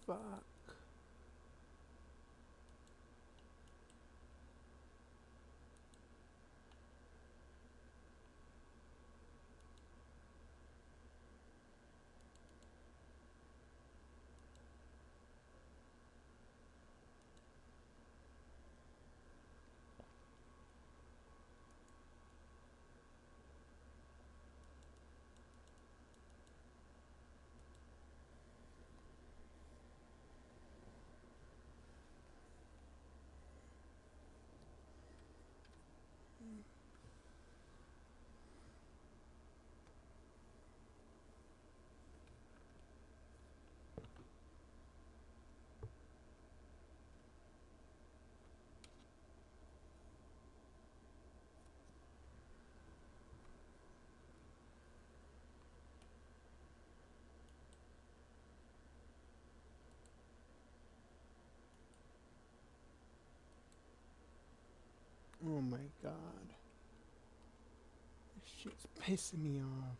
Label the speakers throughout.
Speaker 1: Fuck. Oh my god. This shit's pissing me off.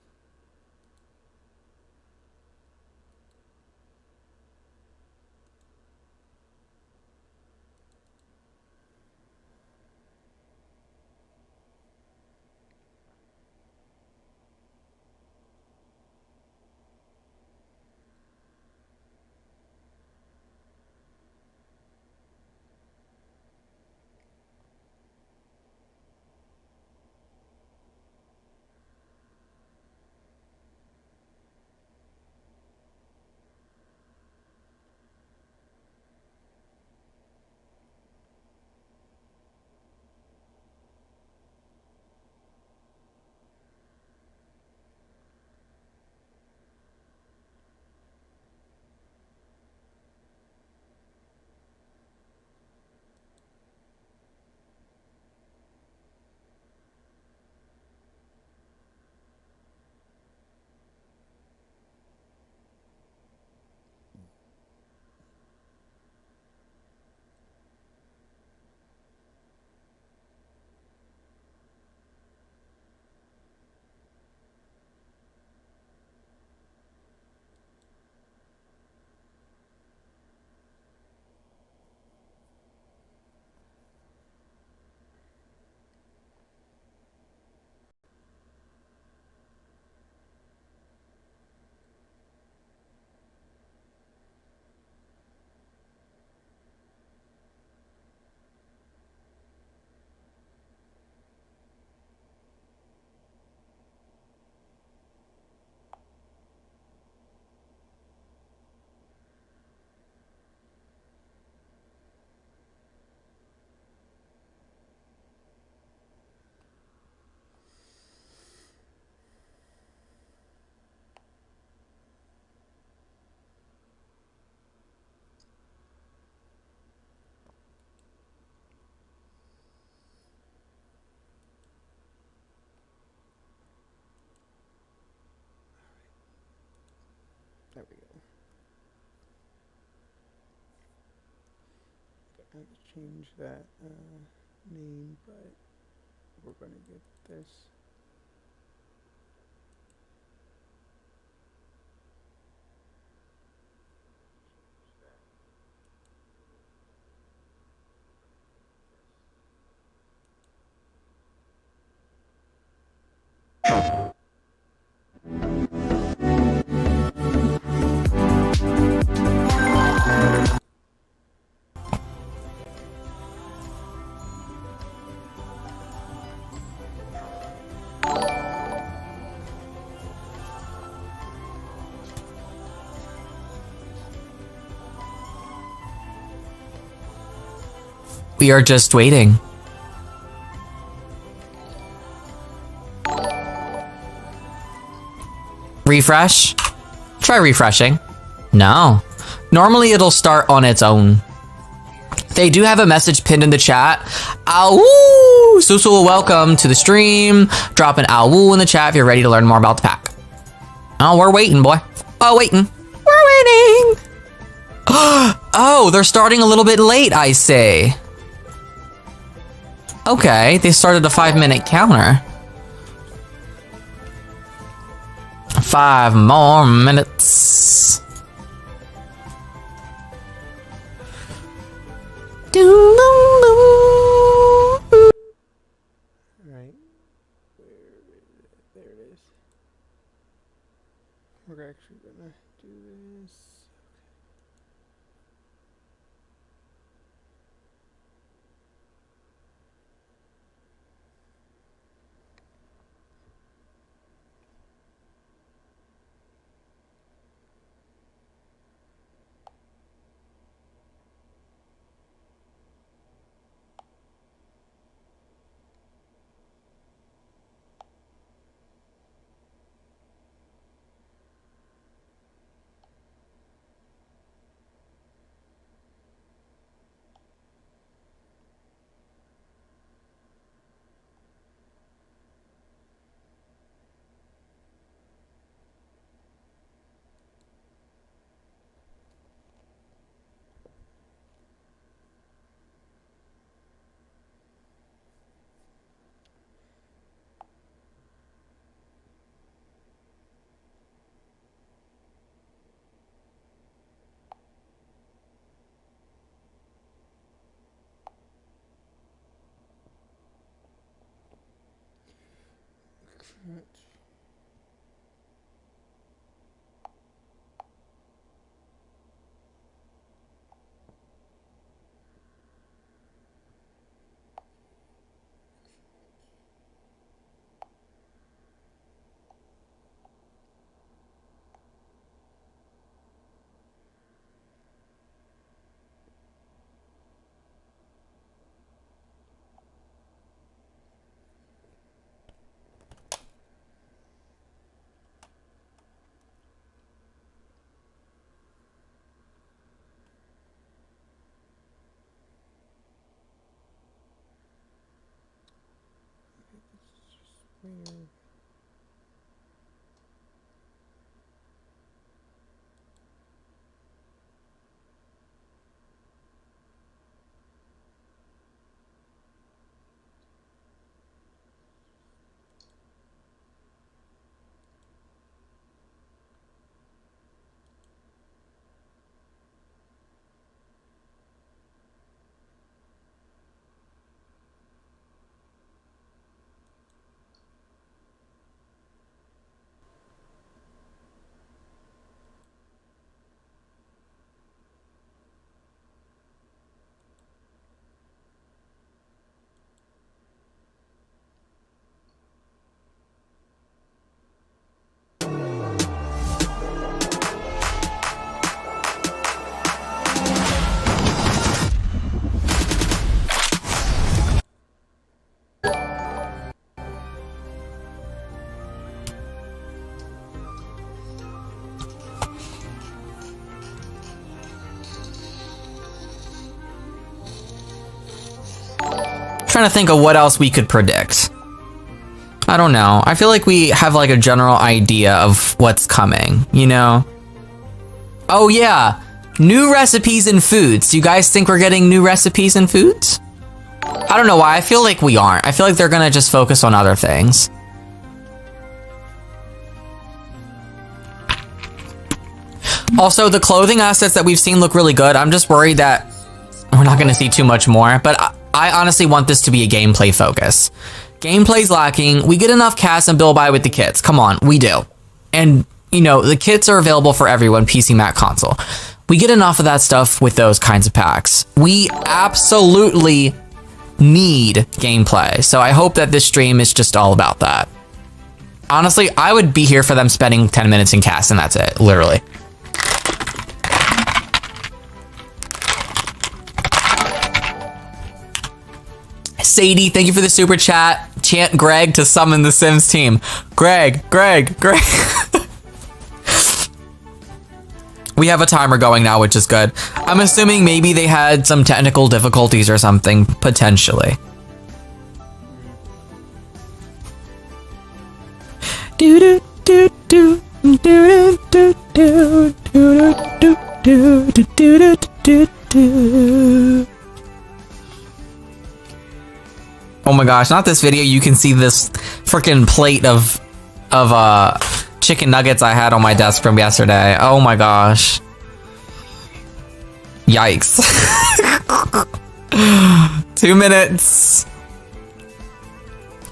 Speaker 1: There we go. I have to change that name, but we're gonna get this.
Speaker 2: We are just waiting. Refresh? Try refreshing. No. Normally it'll start on its own. They do have a message pinned in the chat. Ow! Susul, welcome to the stream. Drop an ow in the chat if you're ready to learn more about the pack. Oh, we're waiting, boy. Oh, waiting. We're waiting. Oh, they're starting a little bit late, I say. Okay, they started a 5-minute counter. 5 more minutes.
Speaker 1: Right. Where is it? There it is. We're actually gonna do this. Where?
Speaker 2: Trying to think of what else we could predict. I don't know. I feel like we have like a general idea of what's coming, you know? Oh yeah, new recipes and foods. Do you guys think we're getting new recipes and foods? I don't know why. I feel like we aren't. I feel like they're gonna just focus on other things. Also, the clothing assets that we've seen look really good. I'm just worried that we're not gonna see too much more, but I honestly want this to be a gameplay focus. Gameplay's lacking. We get enough cast and build by with the kits. Come on, we do. And, you know, the kits are available for everyone, PC, Mac, console. We get enough of that stuff with those kinds of packs. We absolutely need gameplay. So I hope that this stream is just all about that. Honestly, I would be here for them spending 10 minutes in cast and that's it, literally. Sadie, thank you for the super chat. Chant Greg to summon the Sims team. Greg. We have a timer going now, which is good. I'm assuming maybe they had some technical difficulties or something, potentially. Oh my gosh, not this video. You can see this freaking plate of chicken nuggets I had on my desk from yesterday. Oh my gosh. Yikes. 2 minutes.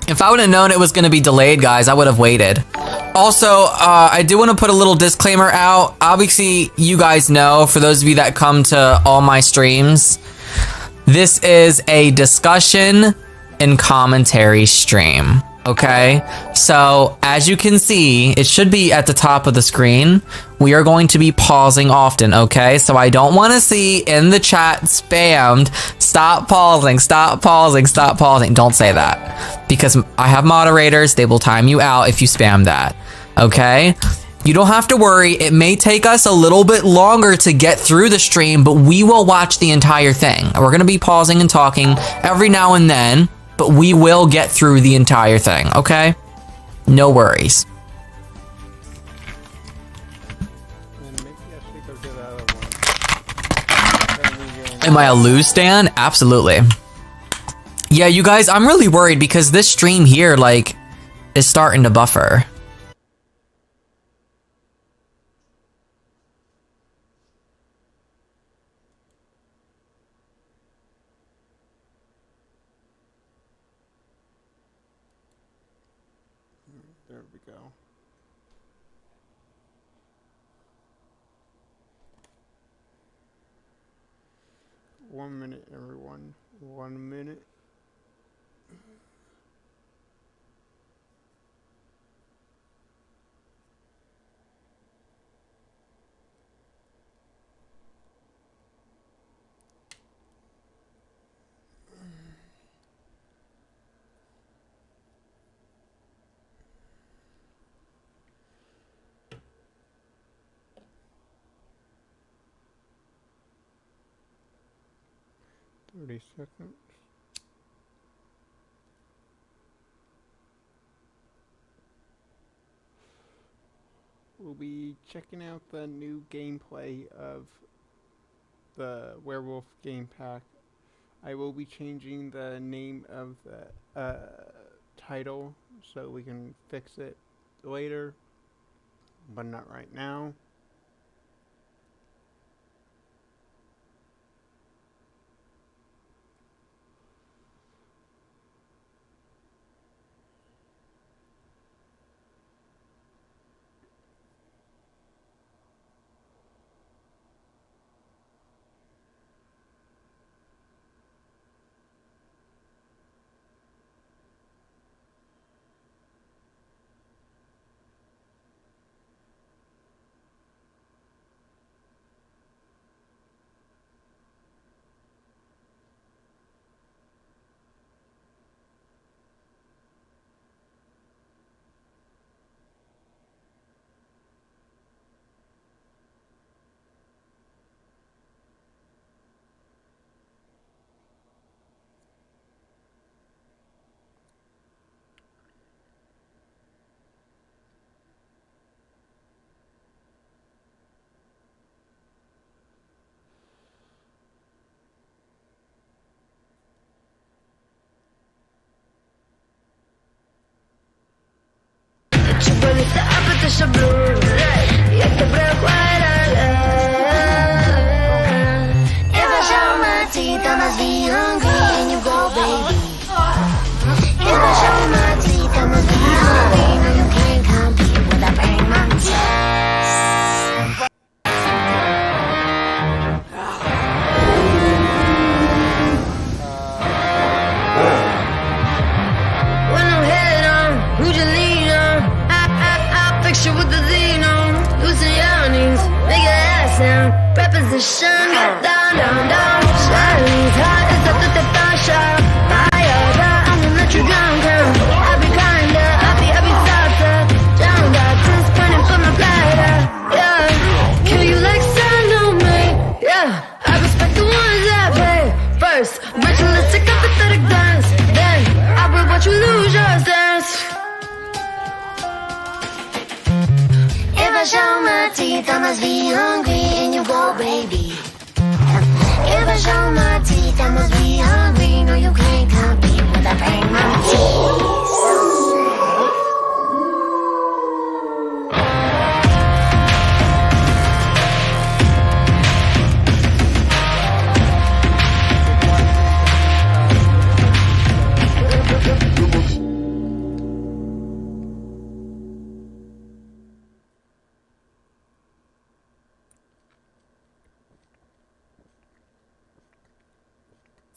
Speaker 2: If I would have known it was going to be delayed, guys, I would have waited. Also, I do want to put a little disclaimer out. Obviously, you guys know, for those of you that come to all my streams, this is a discussion and commentary stream. Okay, so as you can see, it should be at the top of the screen. We are going to be pausing often, okay? So I don't want to see in the chat spammed, stop pausing, stop pausing, stop pausing. Don't say that, because I have moderators. They will time you out if you spam that, okay? You don't have to worry. It may take us a little bit longer to get through the stream, but we will watch the entire thing. We're going to be pausing and talking every now and then, but we will get through the entire thing, okay? No worries. Am I a lose stan? Absolutely. Yeah, you guys, I'm really worried because this stream here, like, is starting to buffer.
Speaker 1: There we go. One minute, everyone. 1 minute. Seconds. We'll be checking out the new gameplay of the Werewolf game pack. I will be changing the name of the title so we can fix it later, but not right now.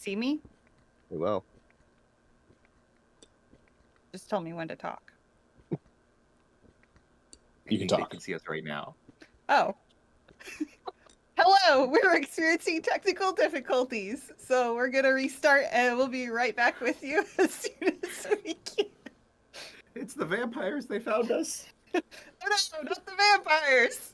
Speaker 3: see me?
Speaker 4: We will.
Speaker 3: Just tell me when to talk.
Speaker 5: You can talk.
Speaker 6: They can see us right now.
Speaker 3: Oh. Hello, we're experiencing technical difficulties, so we're gonna restart and we'll be right back with you as soon as we can.
Speaker 6: It's the vampires. They found us.
Speaker 3: No, not the vampires!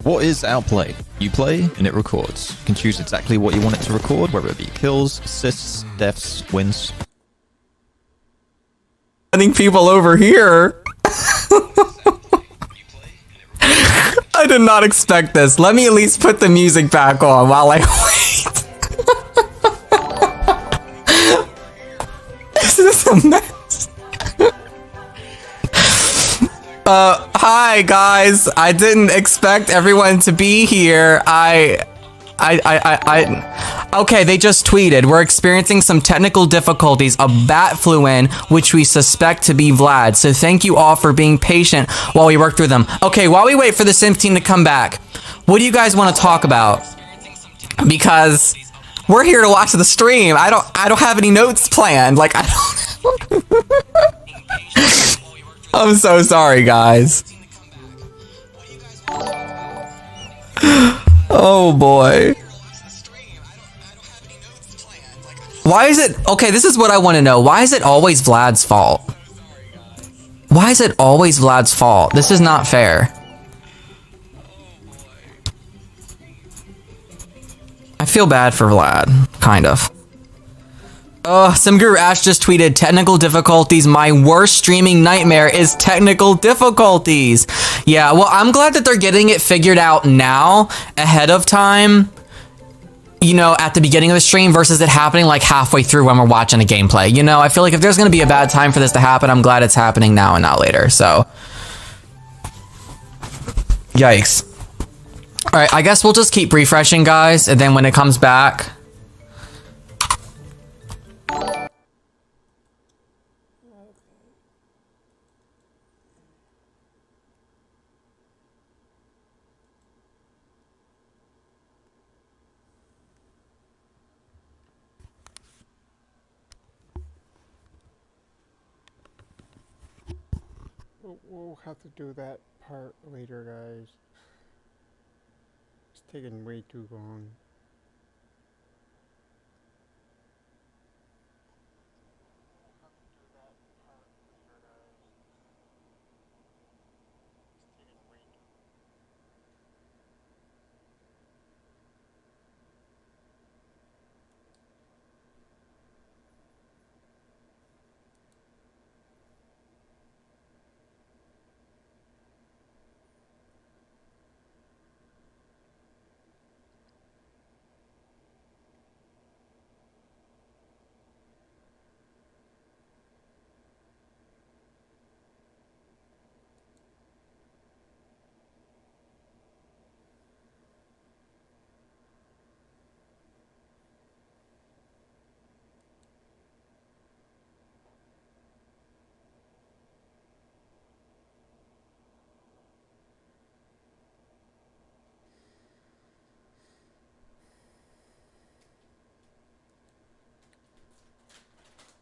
Speaker 5: What is Outplay? You play and it records. You can choose exactly what you want it to record, whether it be kills, assists, deaths, wins.
Speaker 2: Sending people over here. I did not expect this. Let me at least put the music back on while I wait. This is a mess. Hi guys. I didn't expect everyone to be here. Okay, they just tweeted. We're experiencing some technical difficulties. A bat flew in, which we suspect to be Vlad. So thank you all for being patient while we work through them. Okay, while we wait for the Simp team to come back, what do you guys want to talk about? Because we're here to watch the stream. I don't have any notes planned. Like, I don't. I'm so sorry, guys. Oh boy. Why is it okay? This is what I want to know. Why is it always Vlad's fault? Why is it always Vlad's fault? This is not fair. I feel bad for Vlad, kind of. Simguru Ash just tweeted, technical difficulties. My worst streaming nightmare is technical difficulties. Yeah, well, I'm glad that they're getting it figured out now, ahead of time. You know, at the beginning of the stream versus it happening like halfway through when we're watching a gameplay. You know, I feel like if there's going to be a bad time for this to happen, I'm glad it's happening now and not later. So, yikes. All right, I guess we'll just keep refreshing, guys. And then when it comes back...
Speaker 1: We'll have to do that part later, guys. It's taking way too long.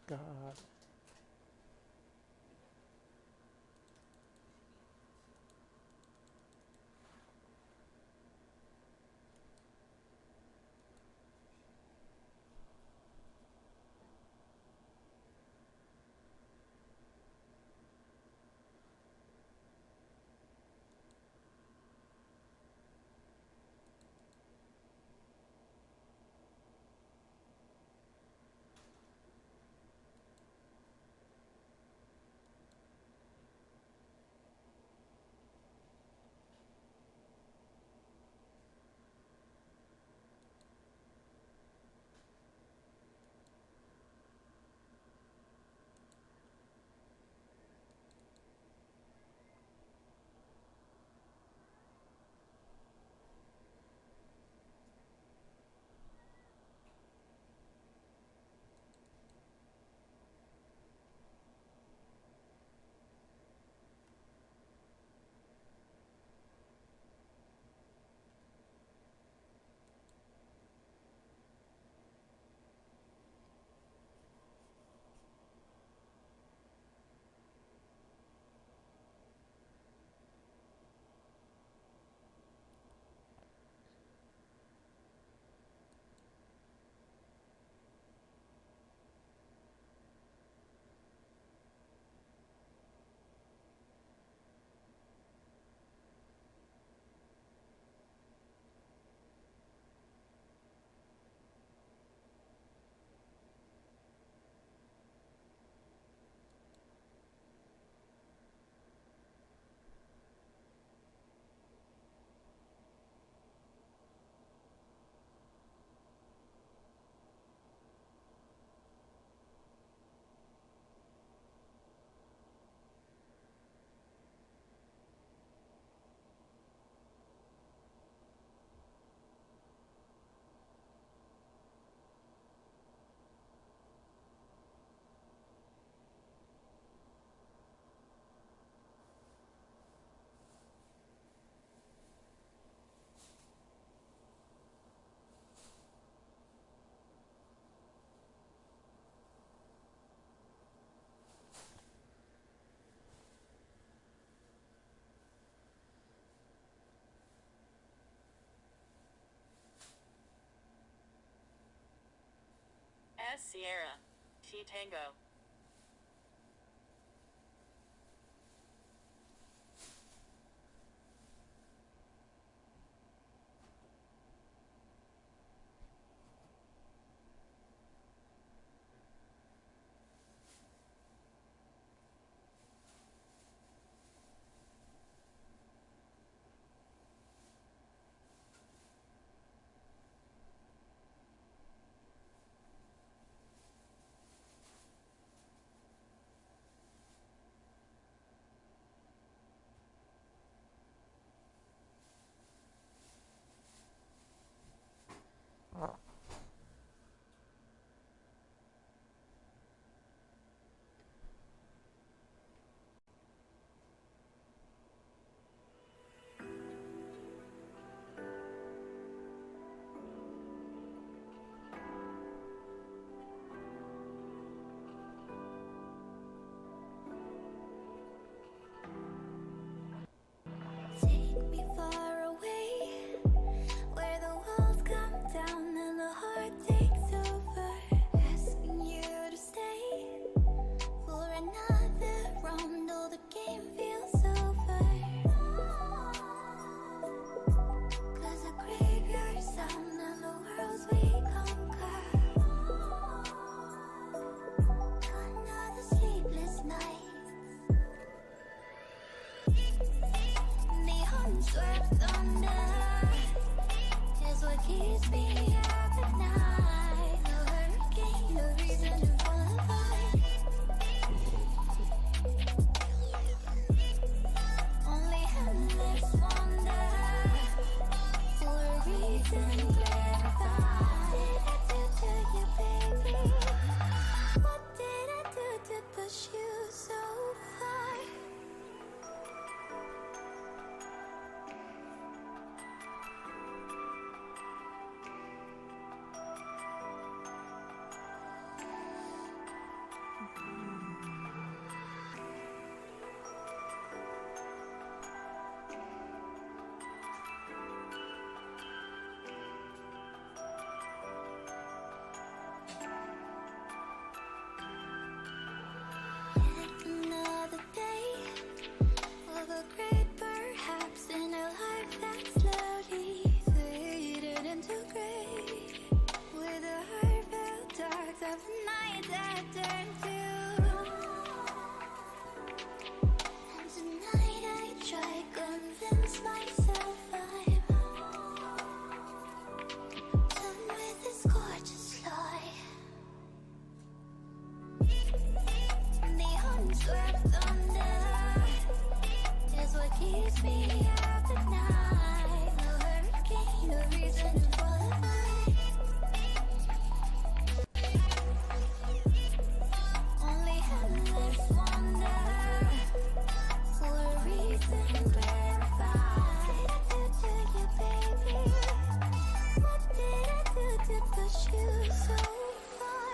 Speaker 1: God.
Speaker 4: S Sierra. T Tango.
Speaker 7: Take me far away, where the walls come down and the heart takes over. Asking you to stay for another round, though the game feels over. 'Cause I crave your sound and the worlds we conquer. Another sleepless night. The unswerved thunder is what keeps me up at night. No hurricane, no reason to fall apart. Only endless wonder for a reason clarified. What did I do to you, baby? What did I do to push you so far? me out tonight. No hurricane, no reason to fly. Only endless wonder for a reason clarified. What did I do to you, baby? What did I do to push you so far?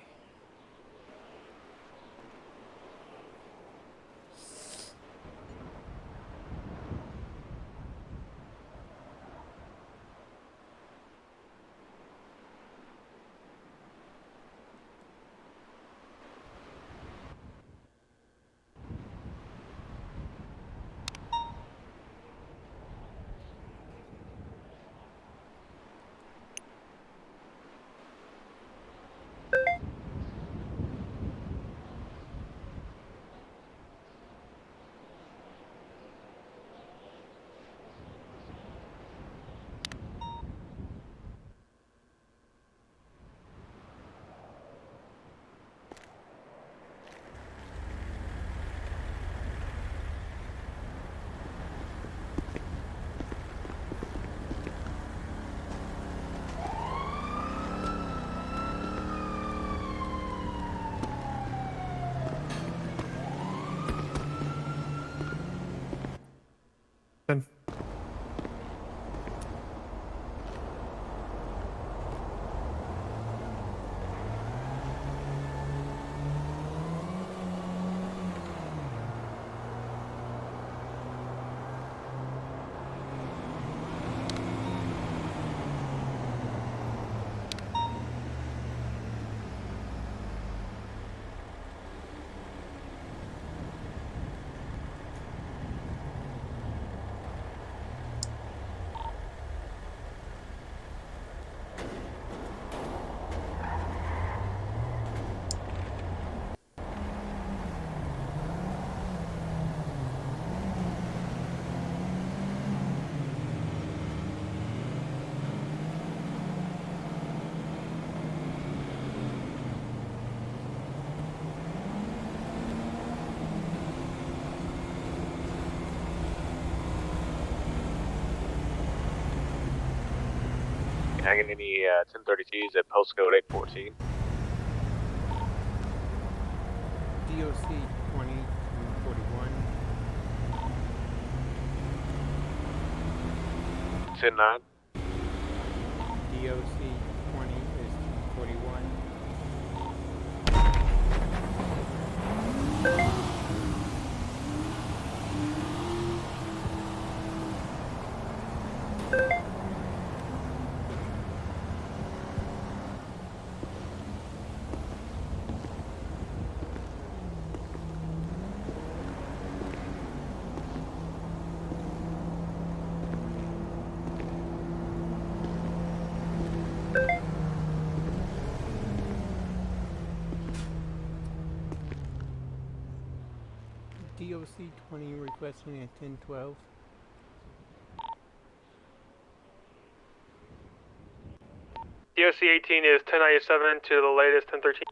Speaker 1: Okay.
Speaker 8: Hanging any 1030Ts at postcode 814.
Speaker 1: DOC 20 to 41.
Speaker 8: 109.
Speaker 1: DOC 20 is 241. DOC 20 requesting a 1012.
Speaker 9: DOC 18 is 1097 to the latest 1013.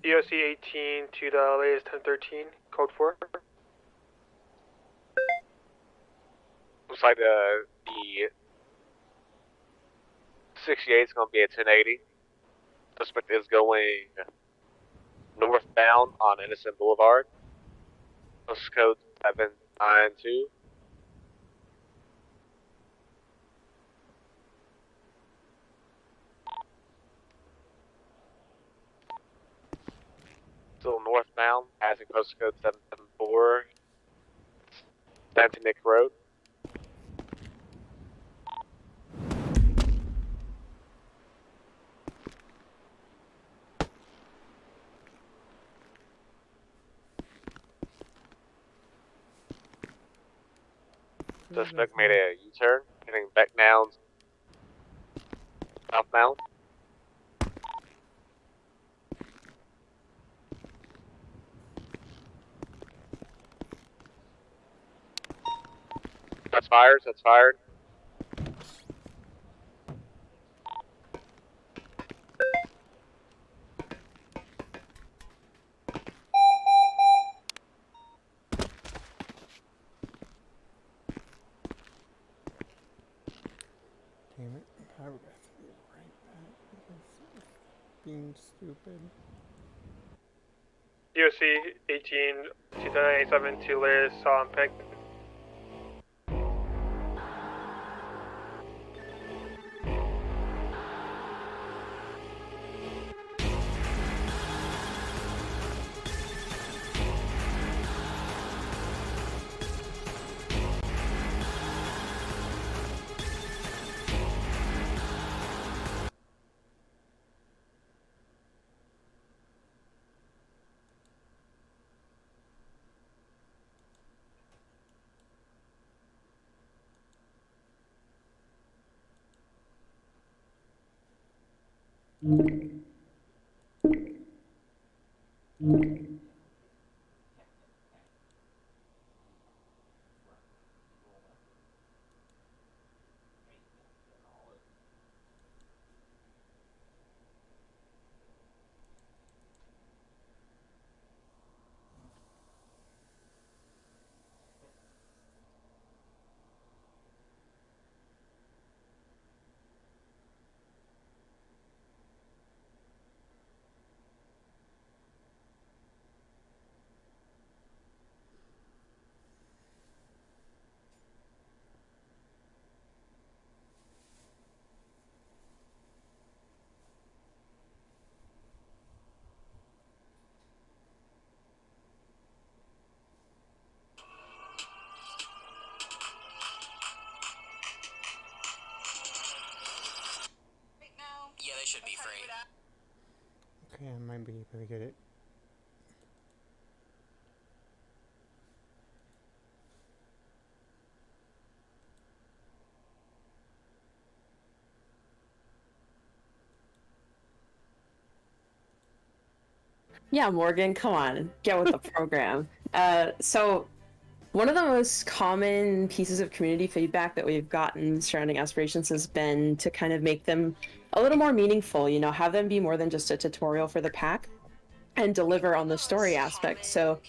Speaker 9: DOC 18 to the latest 1013, code 4.
Speaker 8: Looks like the 68 is going to be at 1080. Suspect is going northbound on Innocent Boulevard. Postcode 792. Still northbound, passing postcode 774. Down to Nick Road. Suspect made a U-turn, heading back down southbound. That's fired, that's fired.
Speaker 1: Damn it. I would have to be right back because it's being stupid.
Speaker 9: DOC 18 to 1097 to latest Peg.
Speaker 2: Yeah, they should be free.
Speaker 1: Okay, I might be able to get it.
Speaker 10: Yeah, Morgan, come on, get with the program. So one of the most common pieces of community feedback that we've gotten surrounding aspirations has been to kind of make them a little more meaningful, you know, have them be more than just a tutorial for the pack and deliver on the story aspect. So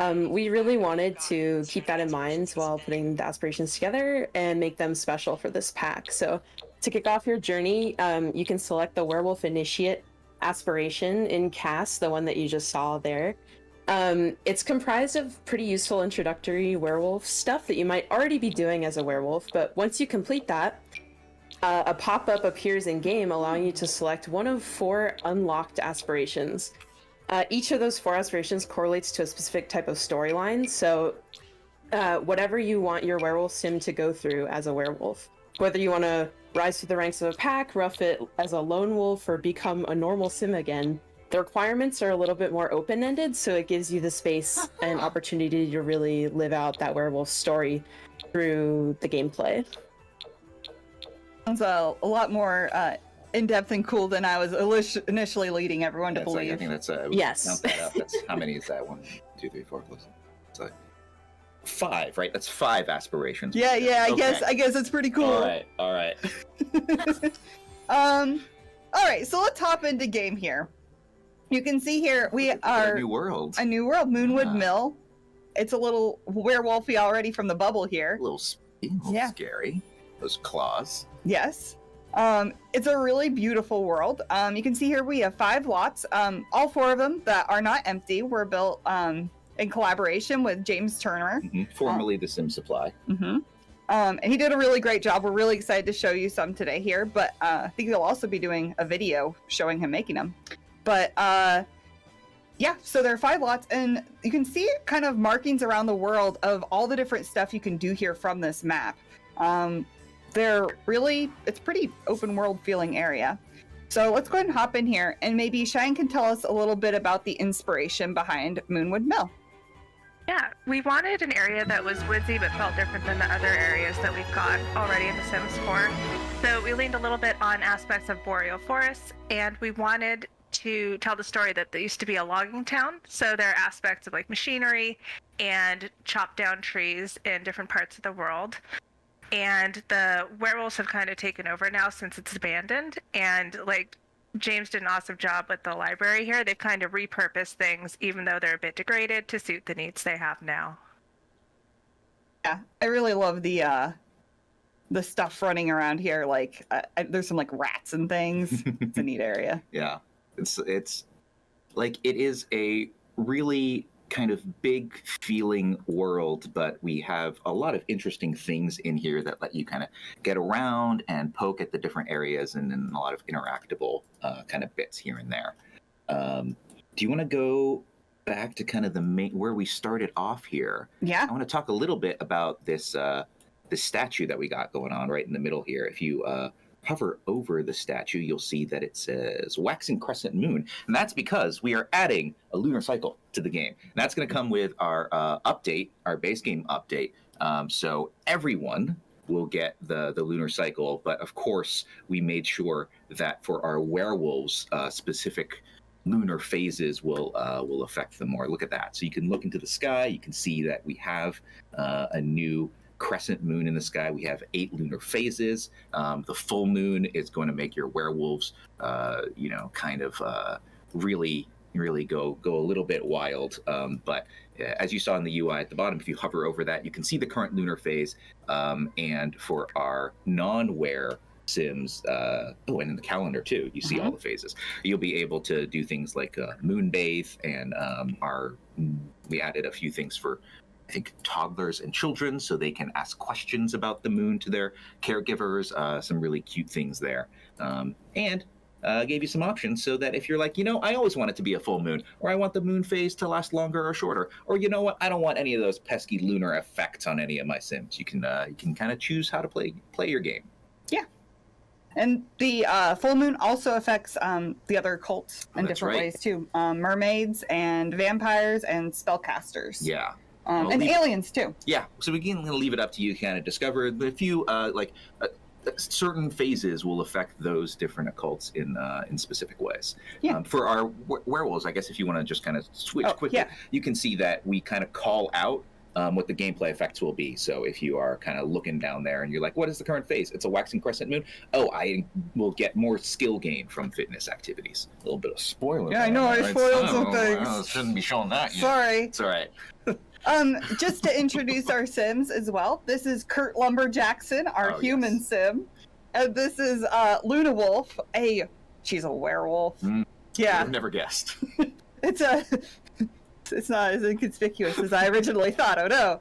Speaker 10: we really wanted to keep that in mind while putting the aspirations together and make them special for this pack. So to kick off your journey, you can select the Werewolf Initiate aspiration in cast, the one that you just saw there. It's comprised of pretty useful introductory werewolf stuff that you might already be doing as a werewolf, but once you complete that, a pop-up appears in game allowing you to select one of 4 unlocked aspirations. Each of those 4 aspirations correlates to a specific type of storyline, so whatever you want your werewolf sim to go through as a werewolf. Whether you want to rise through the ranks of a pack, rough it as a lone wolf, or become a normal sim again, the requirements are a little bit more open-ended, so it gives you the space and opportunity to really live out that werewolf story through the gameplay.
Speaker 3: Sounds a lot more in-depth and cool than I was initially leading everyone to believe.
Speaker 6: I think that's
Speaker 10: Yes.
Speaker 6: Count that up. That's how many is that? 1, 2, 3, 4. It's like 5, right? That's 5 aspirations.
Speaker 3: Yeah, I
Speaker 6: Okay.
Speaker 3: guess it's pretty cool.
Speaker 6: All right.
Speaker 3: All right, so let's hop into game here. You can see here we
Speaker 6: Look at
Speaker 3: are
Speaker 6: a new world.
Speaker 3: a new world, Moonwood
Speaker 6: Ah.
Speaker 3: Mill. It's a little werewolfy already from the bubble here.
Speaker 6: A little,
Speaker 3: Yeah.
Speaker 6: scary. Those claws.
Speaker 3: Yes. It's a really beautiful world. You can see here we have 5 lots. All 4 of them that are not empty were built in collaboration with James Turner.
Speaker 6: Formerly the Sim Supply.
Speaker 3: And he did a really great job. We're really excited to show you some today here, but I think he'll also be doing a video showing him making them. But yeah, so there are 5 lots, and you can see kind of markings around the world of all the different stuff you can do here from this map. It's pretty open world feeling area. So let's go ahead and hop in here, and maybe Cheyenne can tell us a little bit about the inspiration behind Moonwood Mill.
Speaker 11: Yeah, we wanted an area that was woodsy but felt different than the other areas that we've got already in The Sims 4. So we leaned a little bit on aspects of boreal forests, and we wanted to tell the story that there used to be a logging town. So there are aspects of like machinery and chopped down trees in different parts of the world. And the werewolves have kind of taken over now since it's abandoned. And like James did an awesome job with the library here. They've kind of repurposed things, even though they're a bit degraded, to suit the needs they have now.
Speaker 3: Yeah, I really love the stuff running around here. Like there's some like rats and things. It's a neat area.
Speaker 6: Yeah, it's like it is a really kind of big feeling world, but we have a lot of interesting things in here that let you kind of get around and poke at the different areas, and then a lot of interactable kind of bits here and there. Do you want to go back to kind of the main where we started off here?
Speaker 3: Yeah,
Speaker 6: I want to talk a little bit about this this statue that we got going on right in the middle here. If you hover over the statue, you'll see that it says waxing crescent moon, and that's because we are adding a lunar cycle to the game, and that's going to come with our update, our base game update. So everyone will get the lunar cycle, but of course we made sure that for our werewolves, specific lunar phases will affect them more. Look at that. So you can look into the sky, you can see that we have a new crescent moon in the sky. We have 8 lunar phases. The full moon is going to make your werewolves, kind of really go a little bit wild. But as you saw in the UI at the bottom, if you hover over that, you can see the current lunar phase. And for our non-were Sims, and in the calendar too, you see all the phases. You'll be able to do things like moon bathe, and we added a few things for, I think, toddlers and children, so they can ask questions about the moon to their caregivers. Some really cute things there. And gave you some options so that if you're like, I always want it to be a full moon, or I want the moon phase to last longer or shorter, or you know what, I don't want any of those pesky lunar effects on any of my Sims. You can kind of choose how to play your game.
Speaker 3: Yeah. And the full moon also affects the other cults in different ways too. Mermaids and vampires and spellcasters.
Speaker 6: Yeah.
Speaker 3: And aliens too.
Speaker 6: Yeah, so we can leave it up to you to kind of discover. But a few certain phases will affect those different occults in specific ways.
Speaker 3: Yeah.
Speaker 6: For our werewolves, I guess if you want to just kind of switch quickly, you can see that we kind of call out what the gameplay effects will be. So if you are kind of looking down there and you're like, what is the current phase? It's a waxing crescent moon. Oh, I will get more skill gain from fitness activities. A little bit of spoiler.
Speaker 3: Yeah, I know, I spoiled some things.
Speaker 6: Well, shouldn't be showing that yet.
Speaker 3: Sorry.
Speaker 6: It's all right.
Speaker 3: Just to introduce our Sims as well, this is Kurt Lumberjackson, our human Sim. And this is Luna Wolf. She's a werewolf. Yeah.
Speaker 6: I've never guessed.
Speaker 3: It's not as inconspicuous as I originally thought. Oh no.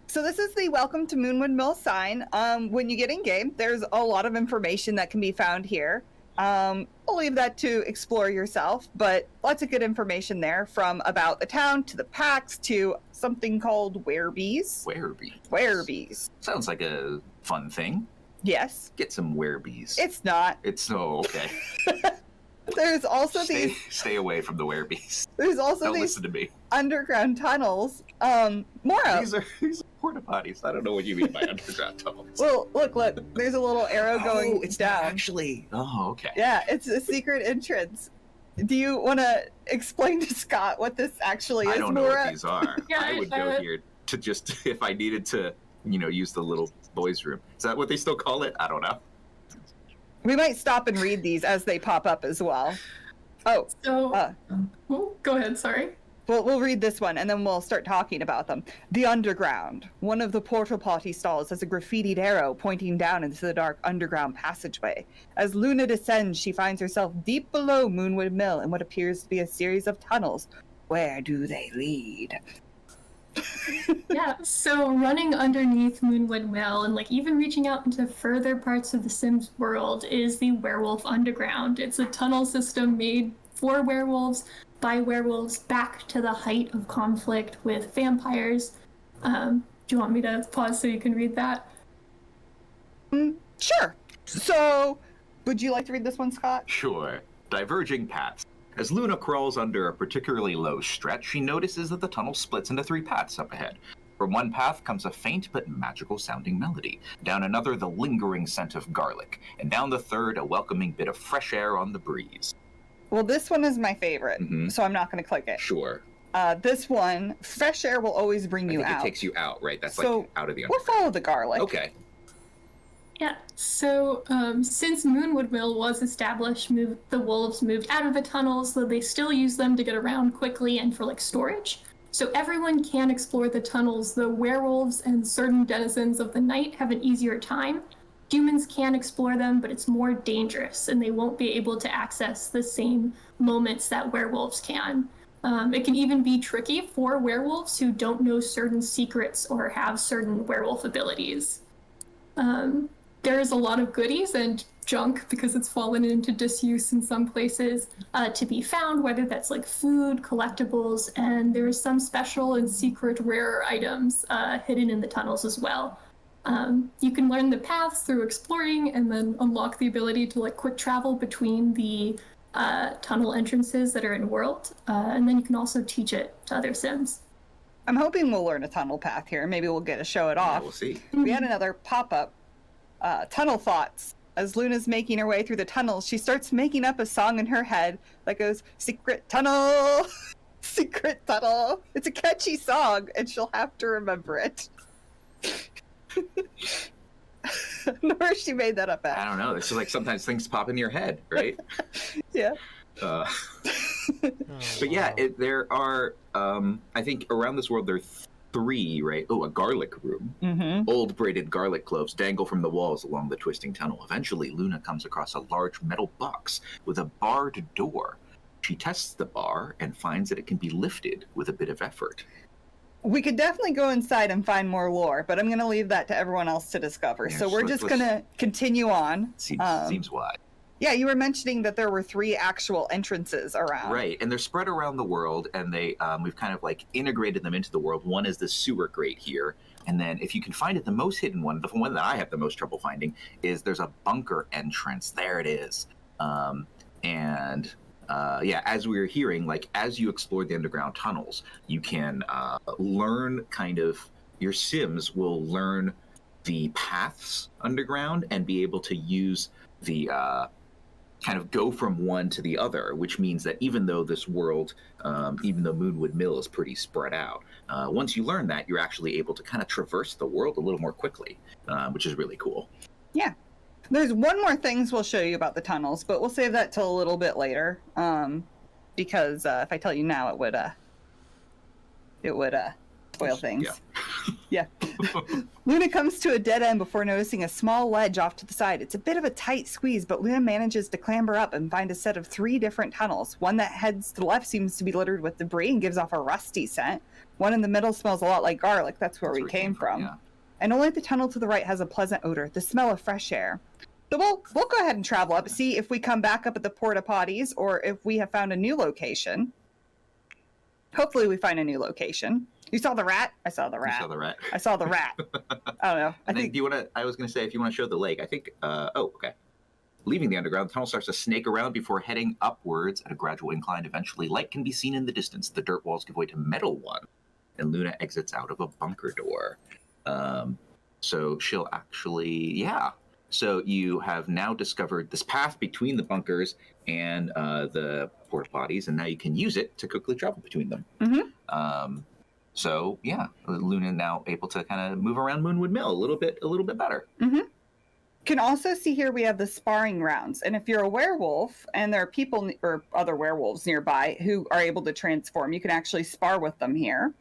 Speaker 3: So this is the Welcome to Moonwood Mill sign. When you get in game, there's a lot of information that can be found here. I'll leave that to explore yourself, but lots of good information there, from about the town to the packs to something called werebees. Werebees.
Speaker 6: Sounds like a fun thing.
Speaker 3: Yes.
Speaker 6: Get some werebees.
Speaker 3: It's not.
Speaker 6: Okay.
Speaker 3: There's also
Speaker 6: stay away from the werebees.
Speaker 3: There's also
Speaker 6: Don't
Speaker 3: these
Speaker 6: listen to me.
Speaker 3: Underground tunnels. More of.
Speaker 6: These are porta potties. I don't know what you mean by underground tunnels.
Speaker 3: Well, look. There's a little arrow going
Speaker 6: it's
Speaker 3: down.
Speaker 6: Actually. Oh, okay.
Speaker 3: Yeah, it's a secret entrance. Do you want to explain to Scott what this actually is,
Speaker 6: I don't know
Speaker 3: Maura?
Speaker 6: what these are. I would go here to just, if I needed to, use the little boys' room. Is that what they still call it? I don't know.
Speaker 3: We might stop and read these as they pop up as well. Oh,
Speaker 12: So, oh, go ahead. Sorry.
Speaker 3: we'll read this one and then we'll start talking about them. The underground. One of the portal potty stalls has a graffitied arrow pointing down into the dark underground passageway. As Luna descends, she finds herself deep below Moonwood Mill in what appears to be a series of tunnels. Where do they lead?
Speaker 12: Yeah, so running underneath Moonwood Mill and like even reaching out into further parts of the Sims world is the Werewolf Underground. It's a tunnel system made for werewolves by werewolves back to the height of conflict with vampires. Do you want me to pause so you can read that?
Speaker 3: Sure. So, would you like to read this one, Scott?
Speaker 6: Sure. Diverging paths. As Luna crawls under a particularly low stretch, she notices that the tunnel splits into 3 paths up ahead. From one path comes a faint but magical sounding melody. Down another, the lingering scent of garlic. And down the third, a welcoming bit of fresh air on the breeze.
Speaker 3: Well, this one is my favorite, so I'm not going to click it.
Speaker 6: Sure.
Speaker 3: This one, fresh air will always bring you out.
Speaker 6: It takes you out, right? That's
Speaker 3: So,
Speaker 6: like out of the
Speaker 3: We'll follow the garlic.
Speaker 6: Okay.
Speaker 12: Yeah, so since Moonwood Mill was established, the wolves moved out of the tunnels, though they still use them to get around quickly and for like storage. So everyone can explore the tunnels, though werewolves and certain denizens of the night have an easier time. Humans can explore them, but it's more dangerous, and they won't be able to access the same moments that werewolves can. It can even be tricky for werewolves who don't know certain secrets or have certain werewolf abilities. There is a lot of goodies and junk, because it's fallen into disuse in some places, to be found, whether that's like food, collectibles, and there are some special and secret rare items hidden in the tunnels as well. You can learn the paths through exploring and then unlock the ability to like quick travel between the tunnel entrances that are in world, and then you can also teach it to other Sims.
Speaker 3: I'm hoping we'll learn a tunnel path here. Maybe we'll get to show it off.
Speaker 6: Yeah, we'll see.
Speaker 3: We had another pop-up. Tunnel thoughts. As Luna's making her way through the tunnels, she starts making up a song in her head that goes, "Secret tunnel, secret tunnel." It's a catchy song, and she'll have to remember it. I don't know where she made that up at.
Speaker 6: I don't know. It's just like sometimes things pop in your head, right?
Speaker 3: Yeah.
Speaker 6: But yeah, there are, I think around this world there are 3, right? Oh, a garlic room. Old braided garlic cloves dangle from the walls along the twisting tunnel. Eventually, Luna comes across a large metal box with a barred door. She tests the bar and finds that it can be lifted with a bit of effort.
Speaker 3: We could definitely go inside and find more lore, but I'm going to leave that to everyone else to discover.
Speaker 6: Yeah,
Speaker 3: so we're just going to continue on.
Speaker 6: Seems wide.
Speaker 3: Yeah, you were mentioning that there were 3 actual entrances around.
Speaker 6: Right, and they're spread around the world, and they we've kind of like integrated them into the world. One is the sewer grate here, and then if you can find it, the most hidden one, the one that I have the most trouble finding, is there's a bunker entrance. There it is. Yeah, as we were hearing, like as you explore the underground tunnels, you can learn kind of, your Sims will learn the paths underground and be able to use the kind of go from one to the other, which means that even though this world, even though Moonwood Mill is pretty spread out, once you learn that, you're actually able to kind of traverse the world a little more quickly, which is really cool. Yeah.
Speaker 3: There's one more things we'll show you about the tunnels, but we'll save that till a little bit later, because if I tell you now, it would spoil things. Yeah. Luna comes to a dead end before noticing a small ledge off to the side. It's a bit of a tight squeeze, but Luna manages to clamber up and find a set of 3 different tunnels. One that heads to the left seems to be littered with debris and gives off a rusty scent. One in the middle smells a lot like garlic. That's where we came from.
Speaker 6: Yeah.
Speaker 3: And only the tunnel to the right has a pleasant odor, the smell of fresh air. So we'll go ahead and travel up, see if we come back up at the porta potties or if we have found a new location. Hopefully we find a new location. You saw the rat? I saw the rat.
Speaker 6: You saw the rat.
Speaker 3: I saw the rat. I don't know.
Speaker 6: I think. Do you want to? I was going to say, if you want to show the lake, I think. Okay. Leaving the underground, the tunnel starts to snake around before heading upwards at a gradual incline. Eventually, light can be seen in the distance. The dirt walls give way to metal one, and Luna exits out of a bunker door. So she'll actually, yeah. So you have now discovered this path between the bunkers and the porta potties, and now you can use it to quickly travel between them. So yeah, Luna now able to kind of move around Moonwood Mill a little bit better.
Speaker 3: Can also see here we have the sparring rounds, and if you're a werewolf and there are people or other werewolves nearby who are able to transform, you can actually spar with them here,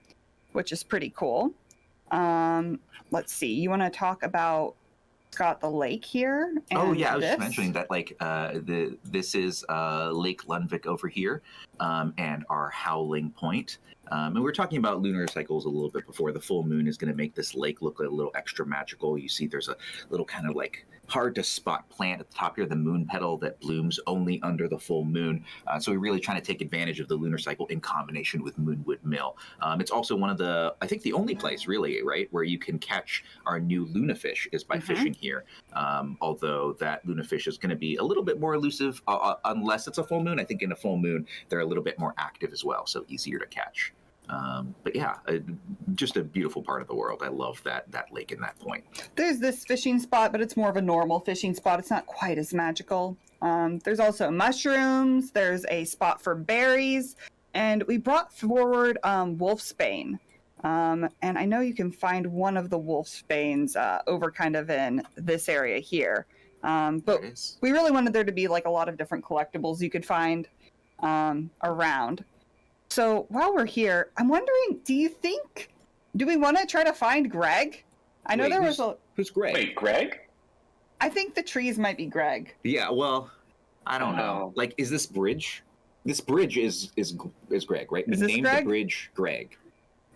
Speaker 3: which is pretty cool. Let's see. You want to talk about Scott the lake here?
Speaker 6: Oh yeah, I was
Speaker 3: this?
Speaker 6: just mentioning that this is Lake Lundvik over here, and our Howling Point. And we were talking about lunar cycles a little bit before. The full moon is going to make this lake look a little extra magical. You see there's a little kind of like hard to spot plant at the top here, the moon petal that blooms only under the full moon. So we're really trying to take advantage of the lunar cycle in combination with Moonwood Mill. It's also one of the, I think the only place really, right, where you can catch our new lunafish is by fishing here. Although that lunafish is going to be a little bit more elusive unless it's a full moon. I think in a full moon, they're a little bit more active as well, so easier to catch. But yeah, just a beautiful part of the world. I love that lake and that point.
Speaker 3: There's this fishing spot, but it's more of a normal fishing spot. It's not quite as magical. There's also mushrooms. There's a spot for berries. And we brought forward wolfsbane. And I know you can find one of the wolfsbanes over kind of in this area here. But we really wanted there to be like a lot of different collectibles you could find around. So while we're here, I'm wondering, do we want to try to find Greg? I know
Speaker 6: Who's Greg?
Speaker 13: Wait, Greg?
Speaker 3: I think the trees might be Greg.
Speaker 6: Yeah, well, I don't know. Like, is this bridge? This bridge is Greg, right?
Speaker 3: Is
Speaker 6: we
Speaker 3: this
Speaker 6: named
Speaker 3: Greg?
Speaker 6: the bridge Greg.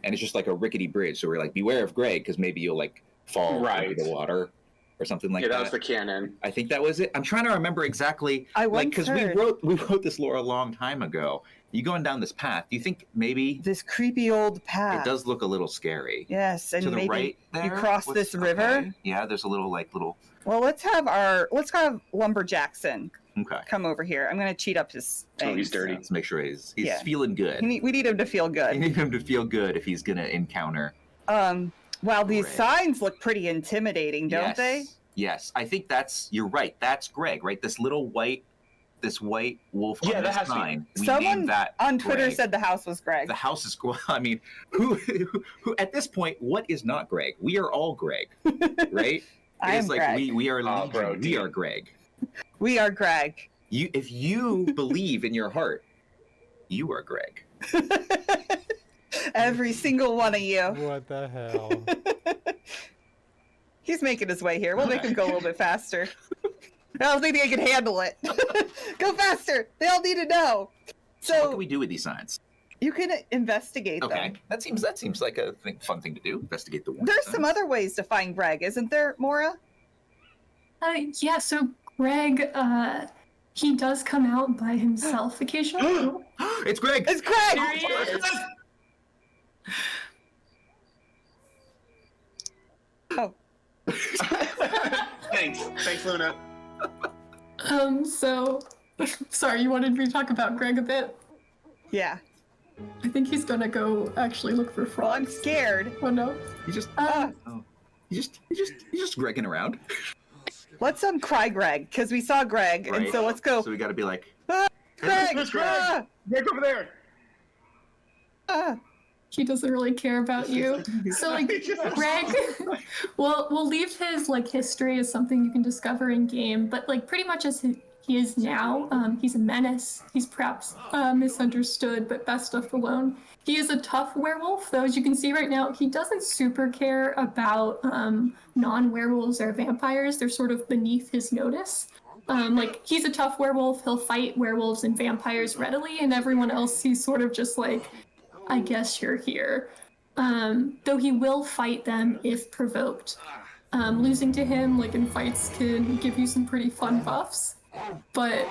Speaker 6: And it's just like a rickety bridge, so we're like, beware of Greg, because maybe you'll like fall into the water or something like that.
Speaker 13: Yeah, that was the canon.
Speaker 6: I think that was it. I'm trying to remember exactly. Because we wrote this lore a long time ago. You going down this path? Do you think maybe
Speaker 3: this creepy old path?
Speaker 6: It does look a little scary.
Speaker 3: Yes, and
Speaker 6: to the
Speaker 3: maybe
Speaker 6: right there,
Speaker 3: you cross this river.
Speaker 6: Okay. Yeah, there's a little
Speaker 3: Well, let's have Lumberjackson come over here. I'm gonna cheat up his thing.
Speaker 6: Oh, he's dirty. Let's make sure he's feeling good.
Speaker 3: We need him to feel good.
Speaker 6: You need him to feel good if he's gonna encounter.
Speaker 3: Well, these signs look pretty intimidating, don't they?
Speaker 6: Yes, I think you're right. That's Greg, right? This white wolf on this sign.
Speaker 3: Someone on Twitter
Speaker 6: Greg.
Speaker 3: said the house was Greg.
Speaker 6: The house is. I mean, who at this point? What is not Greg? We are all Greg, right?
Speaker 3: I'm
Speaker 6: like
Speaker 3: Greg.
Speaker 6: we are Legion. We are Greg.
Speaker 3: We are Greg.
Speaker 6: If you believe in your heart, you are Greg.
Speaker 3: Every single one of you.
Speaker 1: What the hell?
Speaker 3: He's making his way here. We'll make him go a little bit faster. I don't think they can handle it. Go faster. They all need to know.
Speaker 6: So what can we do with these signs?
Speaker 3: You can investigate them.
Speaker 6: That seems like a fun thing to do. Investigate the warning
Speaker 3: There's
Speaker 6: signs.
Speaker 3: some other ways to find Greg, isn't there, Maura?
Speaker 12: Yeah, so Greg, he does come out by himself occasionally.
Speaker 6: It's Greg!
Speaker 3: It's Greg!
Speaker 12: There he is!
Speaker 3: Oh.
Speaker 13: Thanks, Luna.
Speaker 12: So, sorry, you wanted me to talk about Greg a bit?
Speaker 3: Yeah.
Speaker 12: I think he's gonna go actually look for frogs.
Speaker 3: Well, I'm scared.
Speaker 12: Oh no.
Speaker 6: He's just Gregging around.
Speaker 3: Let's cry Greg, because we saw Greg, and so let's go.
Speaker 6: So we gotta be like,
Speaker 3: Greg!
Speaker 13: Who's Greg? Greg over there!
Speaker 12: He doesn't really care about you. So like Greg we'll leave his like history as something you can discover in game, but like pretty much as he is now, he's a menace. He's perhaps misunderstood, but best left alone. He is a tough werewolf, though, as you can see right now, he doesn't super care about non-werewolves or vampires. They're sort of beneath his notice. Like, he's a tough werewolf, he'll fight werewolves and vampires readily, and everyone else, he's sort of just like, I guess you're here. Though he will fight them if provoked. Losing to him, like in fights, can give you some pretty fun buffs. But,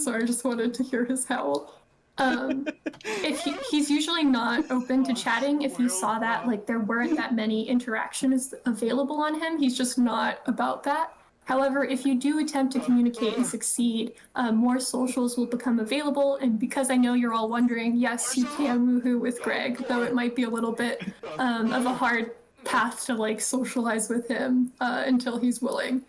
Speaker 12: sorry, I just wanted to hear his howl. If he's usually not open to chatting. If you saw that, like, there weren't that many interactions available on him, he's just not about that. However, if you do attempt to communicate and succeed, more socials will become available. And because I know you're all wondering, yes, you can woohoo with Greg, though it might be a little bit of a hard path to like socialize with him until he's willing.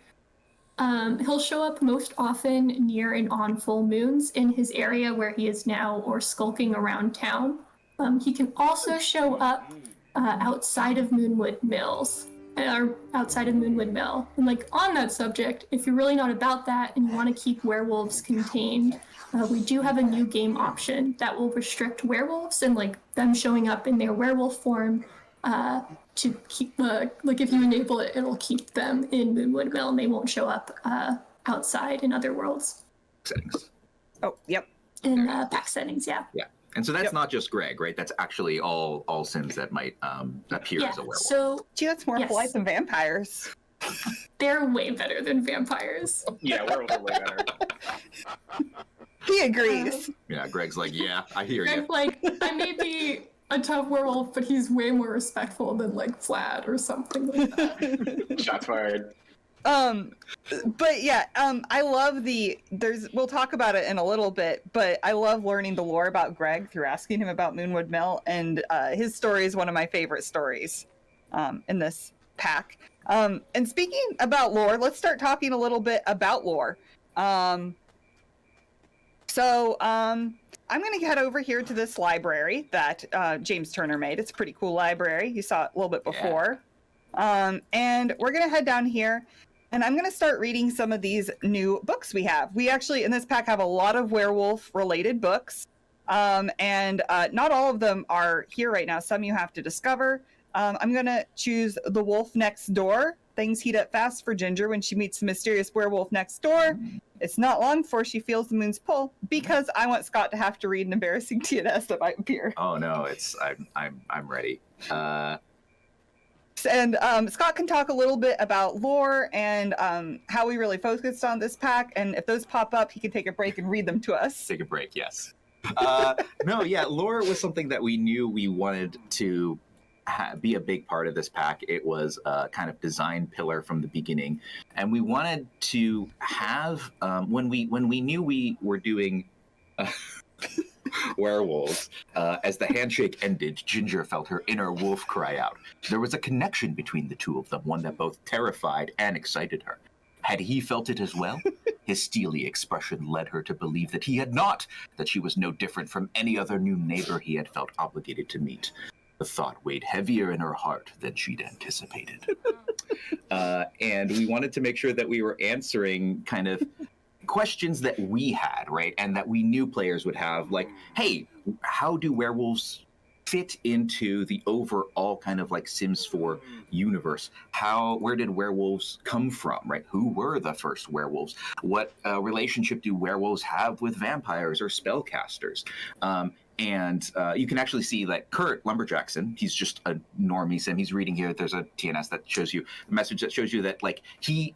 Speaker 12: He'll show up most often near and on full moons in his area where he is now or skulking around town. He can also show up outside of Moonwood Mills. are outside of Moonwood Mill. And like on that subject, if you're really not about that and you want to keep werewolves contained, we do have a new game option that will restrict werewolves and like them showing up in their werewolf form to keep like if you enable it, it'll keep them in Moonwood Mill and they won't show up outside in other worlds.
Speaker 6: Settings.
Speaker 3: Oh, yep.
Speaker 12: In pack settings, yeah.
Speaker 6: Yeah. And so that's not just Greg, right? That's actually all Sims that might appear as a werewolf.
Speaker 12: So
Speaker 3: gee, that's more polite than vampires.
Speaker 12: They're way better than vampires.
Speaker 13: Yeah, werewolves are way better.
Speaker 3: He agrees.
Speaker 6: Yeah, Greg's like, yeah, I hear you.
Speaker 12: Greg's like, I may be a tough werewolf, but he's way more respectful than like Vlad or something like that.
Speaker 13: Shots fired.
Speaker 3: But yeah, I love we'll talk about it in a little bit, but I love learning the lore about Greg through asking him about Moonwood Mill, and his story is one of my favorite stories in this pack. And speaking about lore, let's start talking a little bit about lore. I'm going to head over here to this library that James Turner made. It's a pretty cool library. You saw it a little bit before. Yeah. And we're going to head down here, and I'm going to start reading some of these new books we have. We actually, in this pack, have a lot of werewolf-related books, and not all of them are here right now. Some you have to discover. I'm going to choose The Wolf Next Door. Things heat up fast for Ginger when she meets the mysterious werewolf next door. It's not long before she feels the moon's pull, because I want Scott to have to read an embarrassing TNS that might appear.
Speaker 6: Oh no, I'm ready.
Speaker 3: And Scott can talk a little bit about lore and how we really focused on this pack. And if those pop up, he can take a break and read them to us.
Speaker 6: Take a break, yes. No, yeah, lore was something that we knew we wanted to be a big part of this pack. It was a kind of design pillar from the beginning, and we wanted to have when we knew we were doing werewolves, as the handshake ended, Ginger felt her inner wolf cry out. There was a connection between the two of them, one that both terrified and excited her. Had he felt it as well? His steely expression led her to believe that he had not, that she was no different from any other new neighbor he had felt obligated to meet. The thought weighed heavier in her heart than she'd anticipated. And we wanted to make sure that we were answering kind of questions that we had, right? And that we knew players would have, like, hey, how do werewolves fit into the overall kind of like Sims 4 universe? Where did werewolves come from, right? Who were the first werewolves? What relationship do werewolves have with vampires or spellcasters? And you can actually see that Kurt Lumberjackson, he's just a normie sim. He's reading here. There's a TNS that shows you a message that shows you that like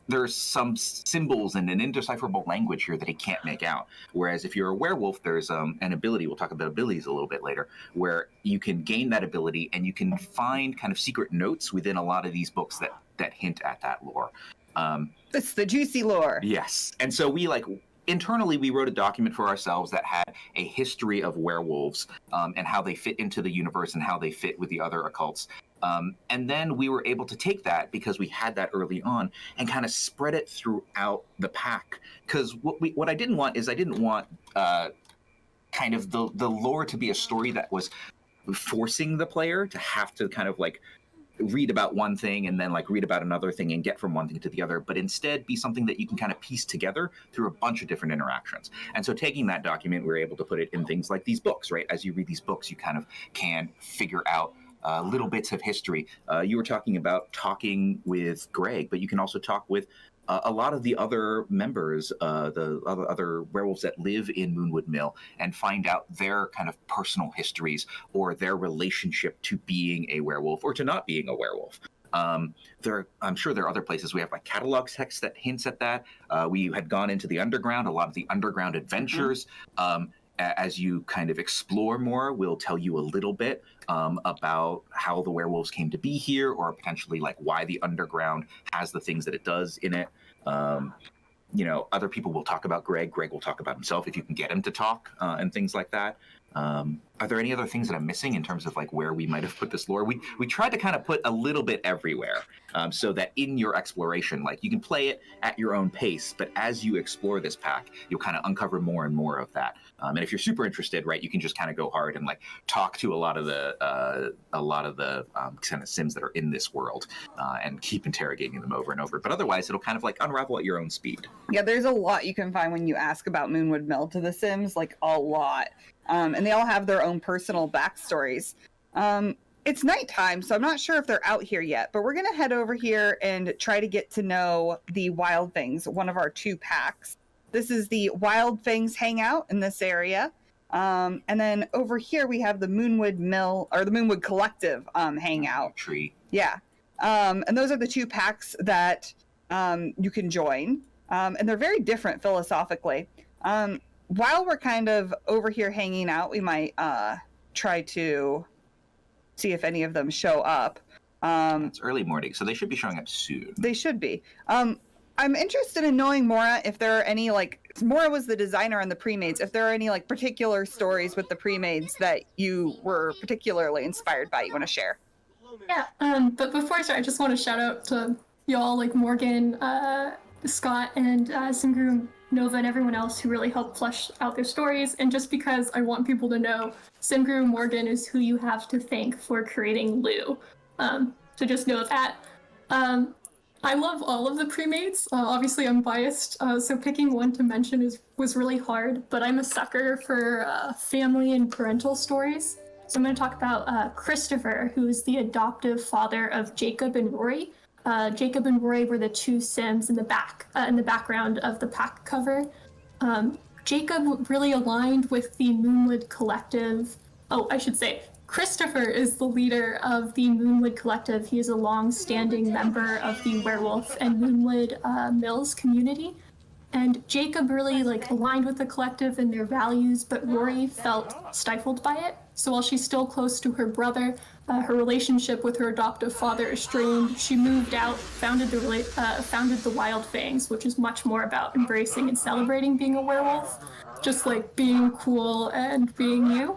Speaker 6: there's some symbols in an indecipherable language here that he can't make out. Whereas if you're a werewolf, there's an ability, we'll talk about abilities a little bit later, where you can gain that ability and you can find kind of secret notes within a lot of these books that hint at that lore.
Speaker 3: It's the juicy lore.
Speaker 6: Yes. And so internally, we wrote a document for ourselves that had a history of werewolves and how they fit into the universe and how they fit with the other occults. And then we were able to take that, because we had that early on, and kind of spread it throughout the pack. Because what I didn't want is kind of the lore to be a story that was forcing the player to have to kind of like read about one thing and then like read about another thing and get from one thing to the other, but instead be something that you can kind of piece together through a bunch of different interactions. And so taking that document, we were able to put it in things like these books, right? As you read these books, you kind of can figure out little bits of history. You were talking about talking with Greg, but you can also talk with a lot of the other members, the other werewolves that live in Moonwood Mill, and find out their kind of personal histories or their relationship to being a werewolf or to not being a werewolf. I'm sure there are other places. We have like catalog text that hints at that. We had gone into the underground, a lot of the underground adventures. As you kind of explore more, we'll tell you a little bit about how the werewolves came to be here, or potentially like why the underground has the things that it does in it. Other people will talk about Greg. Greg will talk about himself if you can get him to talk, and things like that. are there any other things that I'm missing in terms of like where we might have put this lore? We tried to kind of put a little bit everywhere, so that in your exploration, like you can play it at your own pace, but as you explore this pack, you'll kind of uncover more and more of that. And if you're super interested, right, you can just kind of go hard and like talk to a lot of the kind of Sims that are in this world, and keep interrogating them over and over. But otherwise, it'll kind of like unravel at your own speed.
Speaker 3: Yeah, there's a lot you can find when you ask about Moonwood Mill to the Sims, like a lot. And they all have their own personal backstories. It's nighttime, so I'm not sure if they're out here yet, but we're going to head over here and try to get to know the Wild Things, one of our 2 packs. This is the Wild Things hangout in this area. And then over here we have the Moonwood Mill, or the Moonwood Collective hangout.
Speaker 6: Tree.
Speaker 3: Yeah. And those are the 2 packs that you can join. And they're very different philosophically. While we're kind of over here hanging out, we might try to see if any of them show up.
Speaker 6: It's early morning, so they should be showing up soon.
Speaker 3: They should be. I'm interested in knowing, Mora, if there are any, like, Mora was the designer on the pre-mades, if there are any, like, particular stories with the pre-mades that you were particularly inspired by you want to share.
Speaker 12: Yeah, but before I start, I just want to shout out to y'all, like Morgan, Scott, and Singru, Nova, and everyone else who really helped flesh out their stories. And just because I want people to know, Singru Morgan is who you have to thank for creating Lou. So just know that. I love all of the pre-mates. Obviously, I'm biased, so picking one to mention was really hard, but I'm a sucker for family and parental stories. So I'm going to talk about Christopher, who is the adoptive father of Jacob and Rory. Jacob and Rory were the 2 Sims in the background of the pack cover. Jacob really aligned with the Moonwood Collective. Oh, I should say, Christopher is the leader of the Moonwood Collective. He is a long-standing member of the Werewolf and Moonwood Mills community. And Jacob really aligned with the collective and their values, but Rory felt stifled by it. So while she's still close to her brother, her relationship with her adoptive father is strained. She moved out, founded the Wild Fangs, which is much more about embracing and celebrating being a werewolf, just like being cool and being you.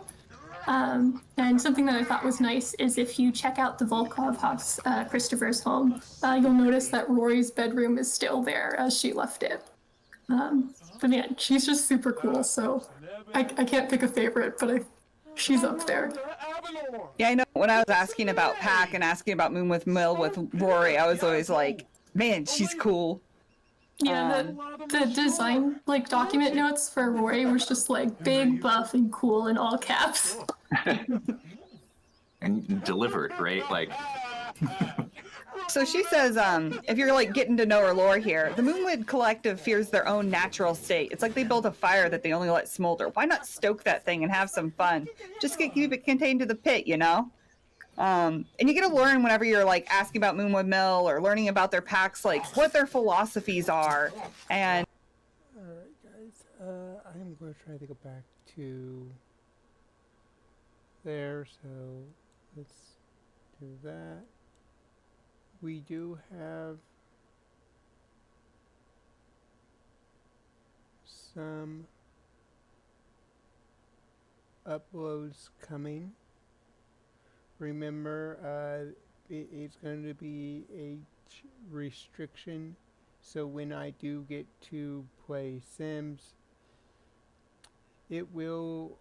Speaker 12: And something that I thought was nice is if you check out the Volkov house, Christopher's home, you'll notice that Rory's bedroom is still there as she left it. But yeah, she's just super cool, so I can't pick a favorite, but she's up there.
Speaker 3: Yeah, I know when I was asking about Pack and asking about Moonwood Mill with Rory, I was always like, man, she's cool.
Speaker 12: Yeah, the design document notes for Rory was just big, buff, and cool in all caps.
Speaker 6: And delivered, right?
Speaker 3: So she says, if you're getting to know her lore here, the Moonwood Collective fears their own natural state. It's like they built a fire that they only let smolder. Why not stoke that thing and have some fun? Just keep it contained to the pit, you know? And you get to learn whenever you're asking about Moonwood Mill or learning about their packs, what their philosophies are. And
Speaker 1: alright guys, I'm going to try to go back to there, so let's do that. We do have some uploads coming. Remember, it's going to be age restriction, so when I do get to play Sims, I will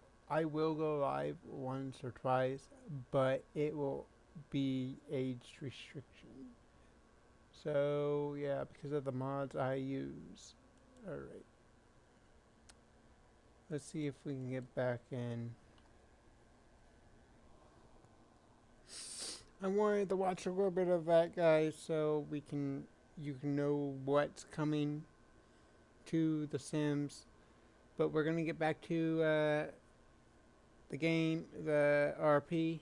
Speaker 1: go live once or twice, but it will be age restriction. So yeah, because of the mods I use. Alright. Let's see if we can get back in. I wanted to watch a little bit of that, guys, so you can know what's coming to The Sims. But we're gonna get back to the game, the RP.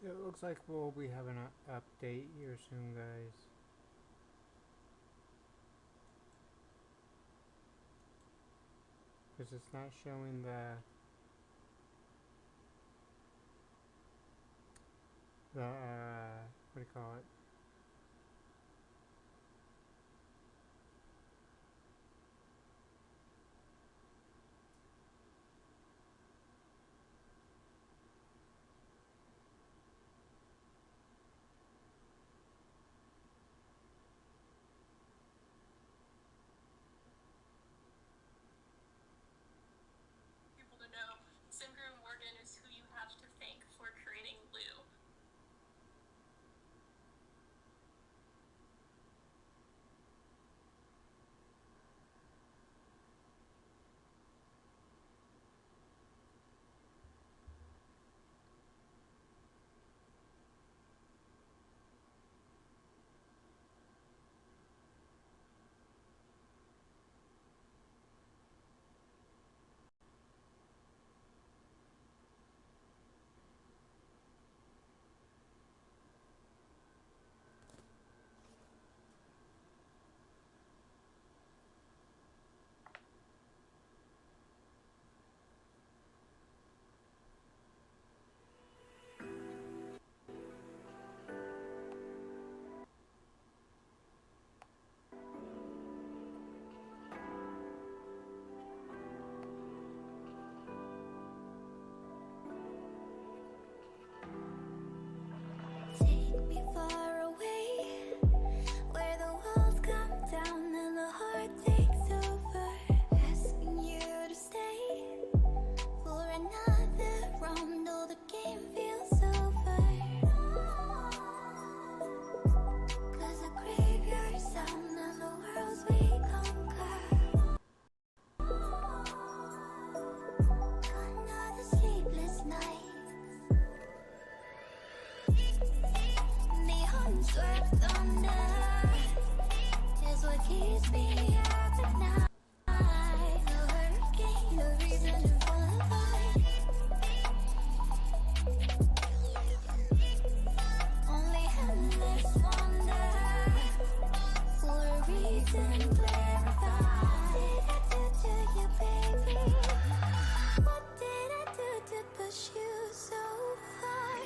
Speaker 1: It looks like we'll be having an update here soon, guys. Because it's not showing the what do you call it?
Speaker 12: People to know, Cinder and Morgan is who you have to thank for creating Lou.
Speaker 7: Take me far away, where the walls come down and the heart takes over. Asking you to stay for another round, though the game feels over. 'Cause the graveyard's sound and the worlds we conquer. Another sleepless night. Neon swerve thunder is what keeps me up at night. The hurricane, the reason to fall apart. Only endless wonder for a reason clarified. What did I do to you, baby? What did I do to push you so far?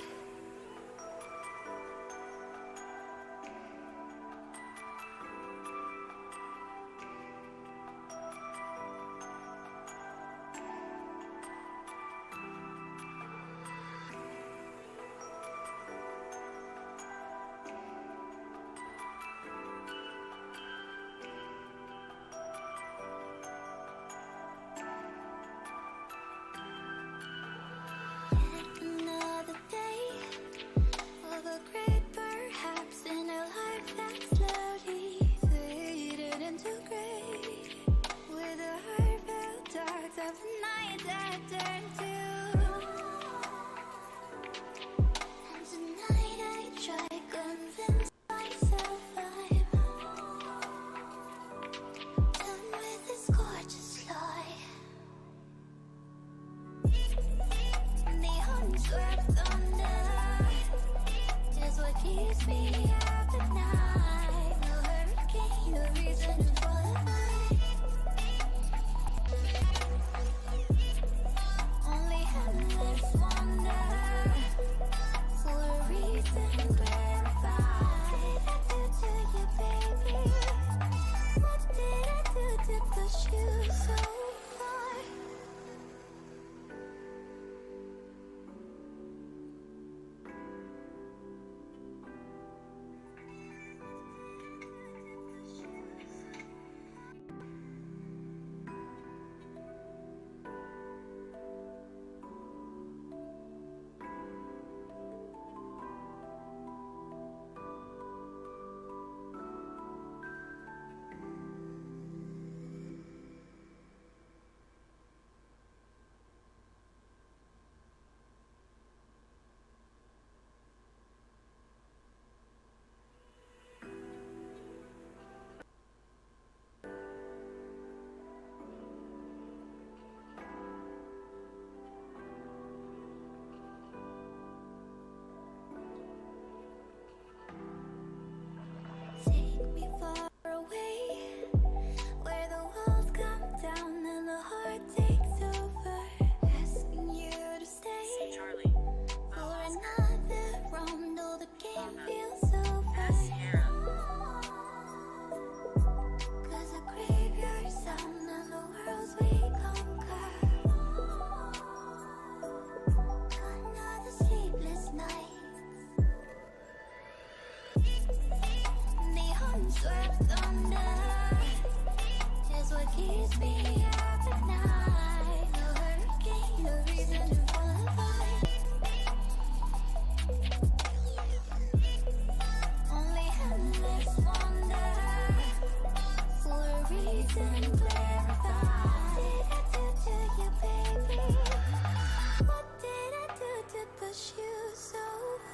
Speaker 7: push you so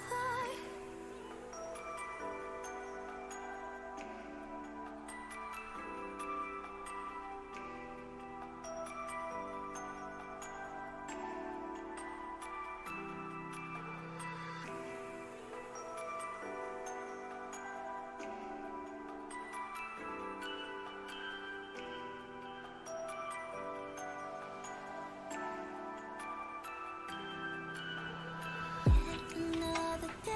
Speaker 7: far. Another day.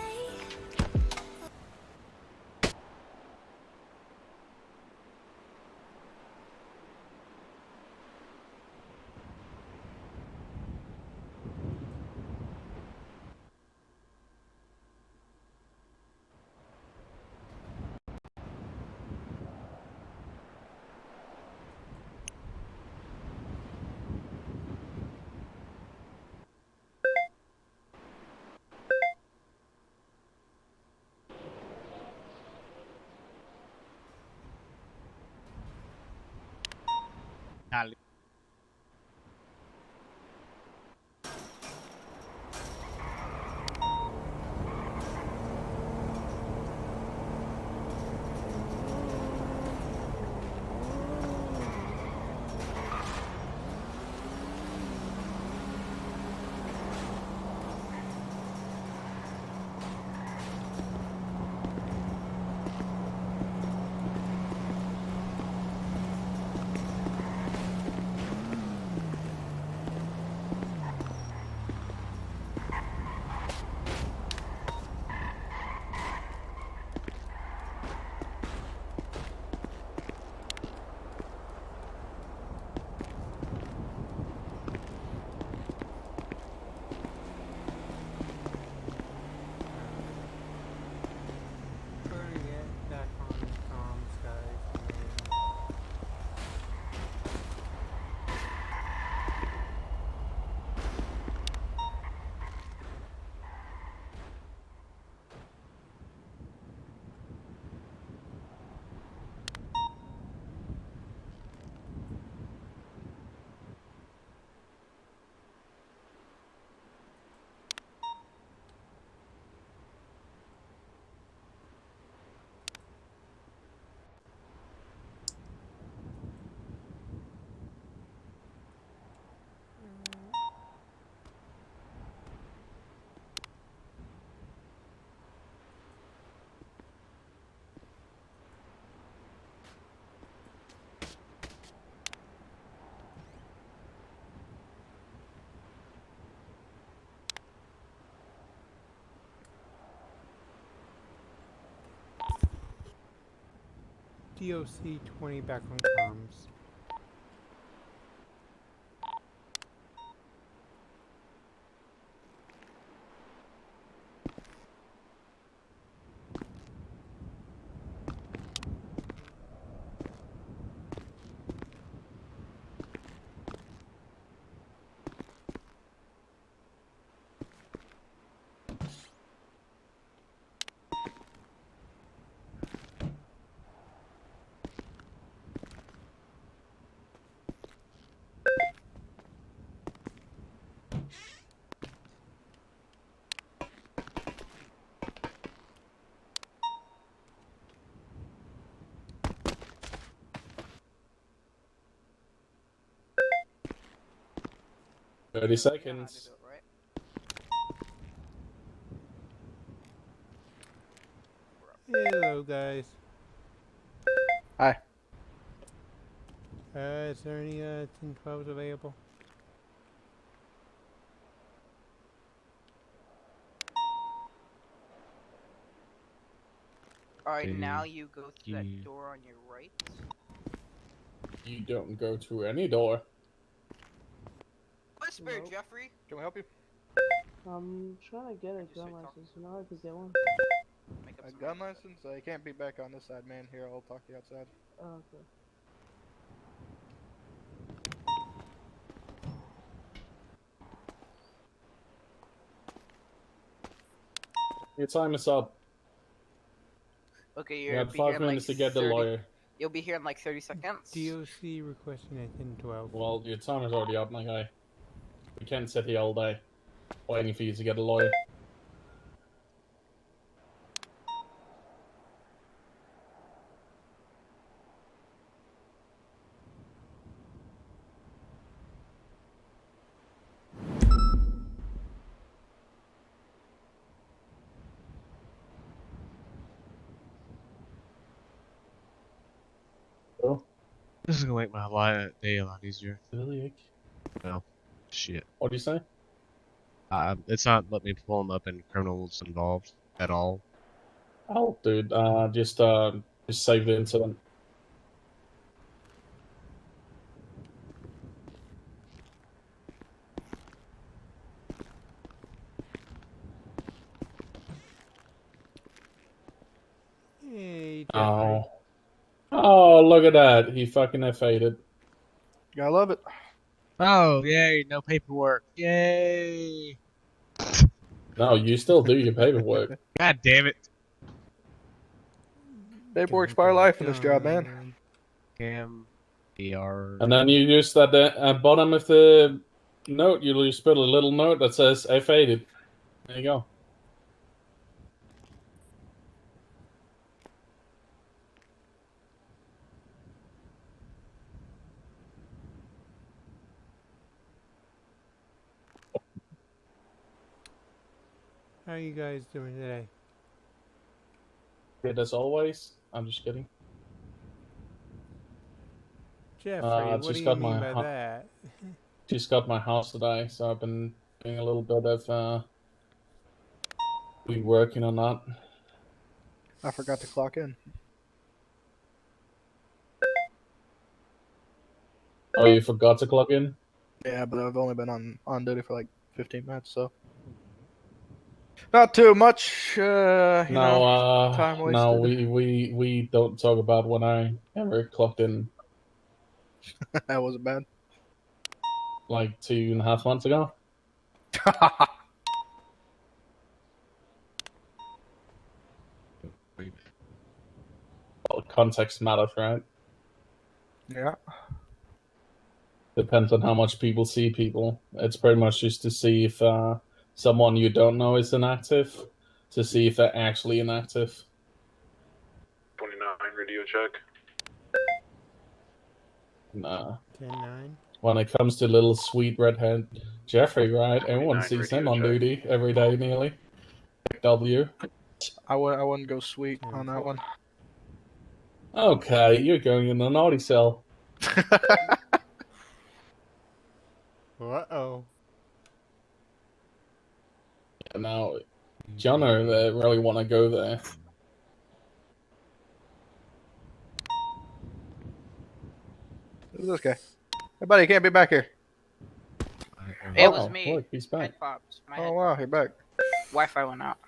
Speaker 1: We're gonna get back on comms, guys. DOC 20 back on comms.
Speaker 14: Seconds.
Speaker 1: Hello, guys.
Speaker 14: Hi.
Speaker 1: Is there any 1012s available?
Speaker 15: Alright, now you go through that door on your right.
Speaker 14: You don't go through any door.
Speaker 15: Whisper, Jeffrey.
Speaker 14: Can we help you?
Speaker 16: I'm trying to get a gun license. You know how to get one?
Speaker 14: A gun license? I can't be back on this side, man. Here, I'll talk to you outside.
Speaker 16: Oh, okay.
Speaker 14: Your time is up.
Speaker 15: Okay,
Speaker 14: You
Speaker 15: you'll
Speaker 14: have
Speaker 15: be
Speaker 14: 5
Speaker 15: here in
Speaker 14: minutes
Speaker 15: like
Speaker 14: to get the
Speaker 15: 30
Speaker 14: lawyer.
Speaker 15: You'll be here in like 30 seconds.
Speaker 1: DOC requesting a 1012.
Speaker 14: Well, your time is already up, my guy. We can't sit here all day.
Speaker 17: Waiting for you to get a lawyer.
Speaker 8: This is gonna make my day a lot easier.
Speaker 17: Really?
Speaker 8: Well, shit.
Speaker 17: What do you say?
Speaker 8: It's not letting me pull them up and criminals involved at all.
Speaker 17: Oh, dude, just save the incident.
Speaker 1: Hey, Jeffrey.
Speaker 17: Oh. Oh, look at that. He fucking F8'd.
Speaker 14: I love it.
Speaker 8: Oh, yay, no paperwork. Yay!
Speaker 17: No, you still do your paperwork.
Speaker 8: God damn it.
Speaker 14: Paperwork's part of life in this job, man.
Speaker 8: Cam, PR.
Speaker 17: And then you just at the bottom of the note, you just put a little note that says F8'd. There you go.
Speaker 1: How are you guys doing today?
Speaker 17: Good as always. I'm just kidding.
Speaker 1: Jeffrey, what do you mean by that?
Speaker 17: Just got my house today, so I've been doing a little bit of working on that.
Speaker 14: I forgot to clock in.
Speaker 17: Oh, you forgot to clock in?
Speaker 14: Yeah, but I've only been on duty for like 15 minutes, so not too much. Time wasted.
Speaker 17: No, we don't talk about when I ever clocked in.
Speaker 14: That wasn't bad.
Speaker 17: Like 2.5 months ago. Well, context matters, right?
Speaker 14: Yeah.
Speaker 17: Depends on how much people see people. It's pretty much just to see if someone you don't know is inactive, to see if they're actually inactive.
Speaker 8: 29, radio check.
Speaker 17: Nah.
Speaker 1: 10-9.
Speaker 17: When it comes to little sweet redhead Jeffrey, right? Everyone sees him on duty every day nearly. W.
Speaker 14: I wouldn't go sweet on that one.
Speaker 17: Okay, you're going in the naughty cell.
Speaker 1: Uh-oh.
Speaker 17: Now, Jono, they really want to go there.
Speaker 14: Who's this guy? Hey, buddy, you can't be back here.
Speaker 15: It was me.
Speaker 17: Look, he's back.
Speaker 15: Head pops. My
Speaker 14: Oh
Speaker 15: head
Speaker 14: wow, you're back.
Speaker 15: Wi-Fi went out.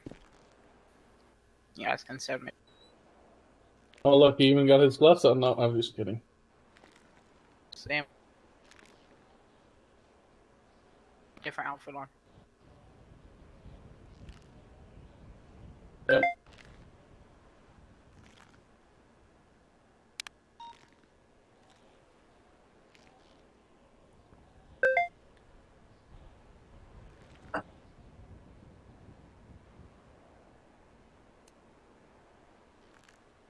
Speaker 15: Yeah, it's concerned me.
Speaker 17: Oh look, he even got his gloves on. No, I'm just kidding.
Speaker 15: Same. Different outfit on.
Speaker 17: Yep.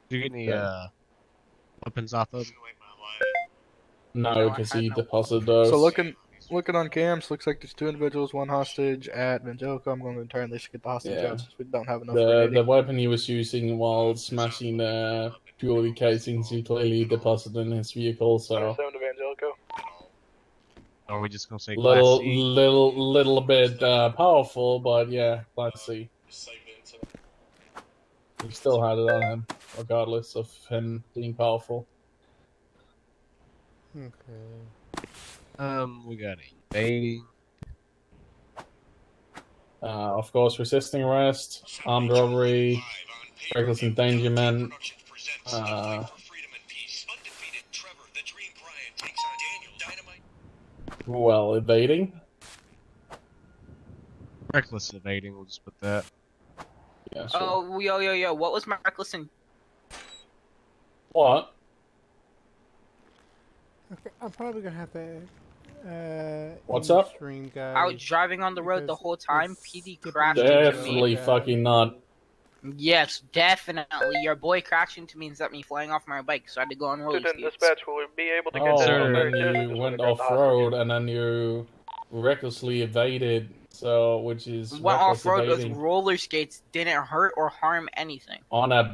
Speaker 8: Did you get any weapons off of?
Speaker 17: No, because he deposited those.
Speaker 14: So looking on cams, looks like there's 2 individuals, 1 hostage at Angelico. I'm going to turn this to get the hostage
Speaker 17: Yeah.
Speaker 14: out since we don't have enough.
Speaker 17: The weapon he was using while smashing the jewelry casings, he clearly deposited in his vehicle. So
Speaker 8: Or are we just gonna say
Speaker 17: little,
Speaker 8: Class C?
Speaker 17: little bit powerful, but yeah, Class C. He still had it on him, regardless of him being powerful.
Speaker 1: Okay.
Speaker 8: We got evading.
Speaker 17: Of course, resisting arrest, armed robbery, reckless endangerment. Well, evading.
Speaker 8: Reckless evading, we'll just put that.
Speaker 17: Yeah, sure.
Speaker 15: Oh, yo. What was my reckless in?
Speaker 17: What?
Speaker 1: Okay, I'm probably gonna have to
Speaker 17: What's
Speaker 1: in
Speaker 17: up?
Speaker 1: Stream guy.
Speaker 15: I was driving on the road the
Speaker 1: because
Speaker 15: whole time.
Speaker 1: it's
Speaker 15: PD
Speaker 1: skipping
Speaker 15: crashed
Speaker 1: the
Speaker 15: into
Speaker 17: Definitely
Speaker 15: me.
Speaker 17: fucking not.
Speaker 15: Yes, definitely. Your boy crashed into me and sent me flying off my bike, so I had to go on roller
Speaker 9: Student
Speaker 15: skates.
Speaker 9: dispatch, will we be able to get
Speaker 17: Oh,
Speaker 9: this
Speaker 17: and
Speaker 9: very
Speaker 17: then
Speaker 9: soon?
Speaker 17: you
Speaker 9: Just
Speaker 17: went
Speaker 9: wanna grab the
Speaker 17: off road, and then you recklessly evaded. So, which is
Speaker 15: Went
Speaker 17: reckless
Speaker 15: off road with
Speaker 17: evading
Speaker 15: roller skates, didn't hurt or harm anything.
Speaker 17: on a bike.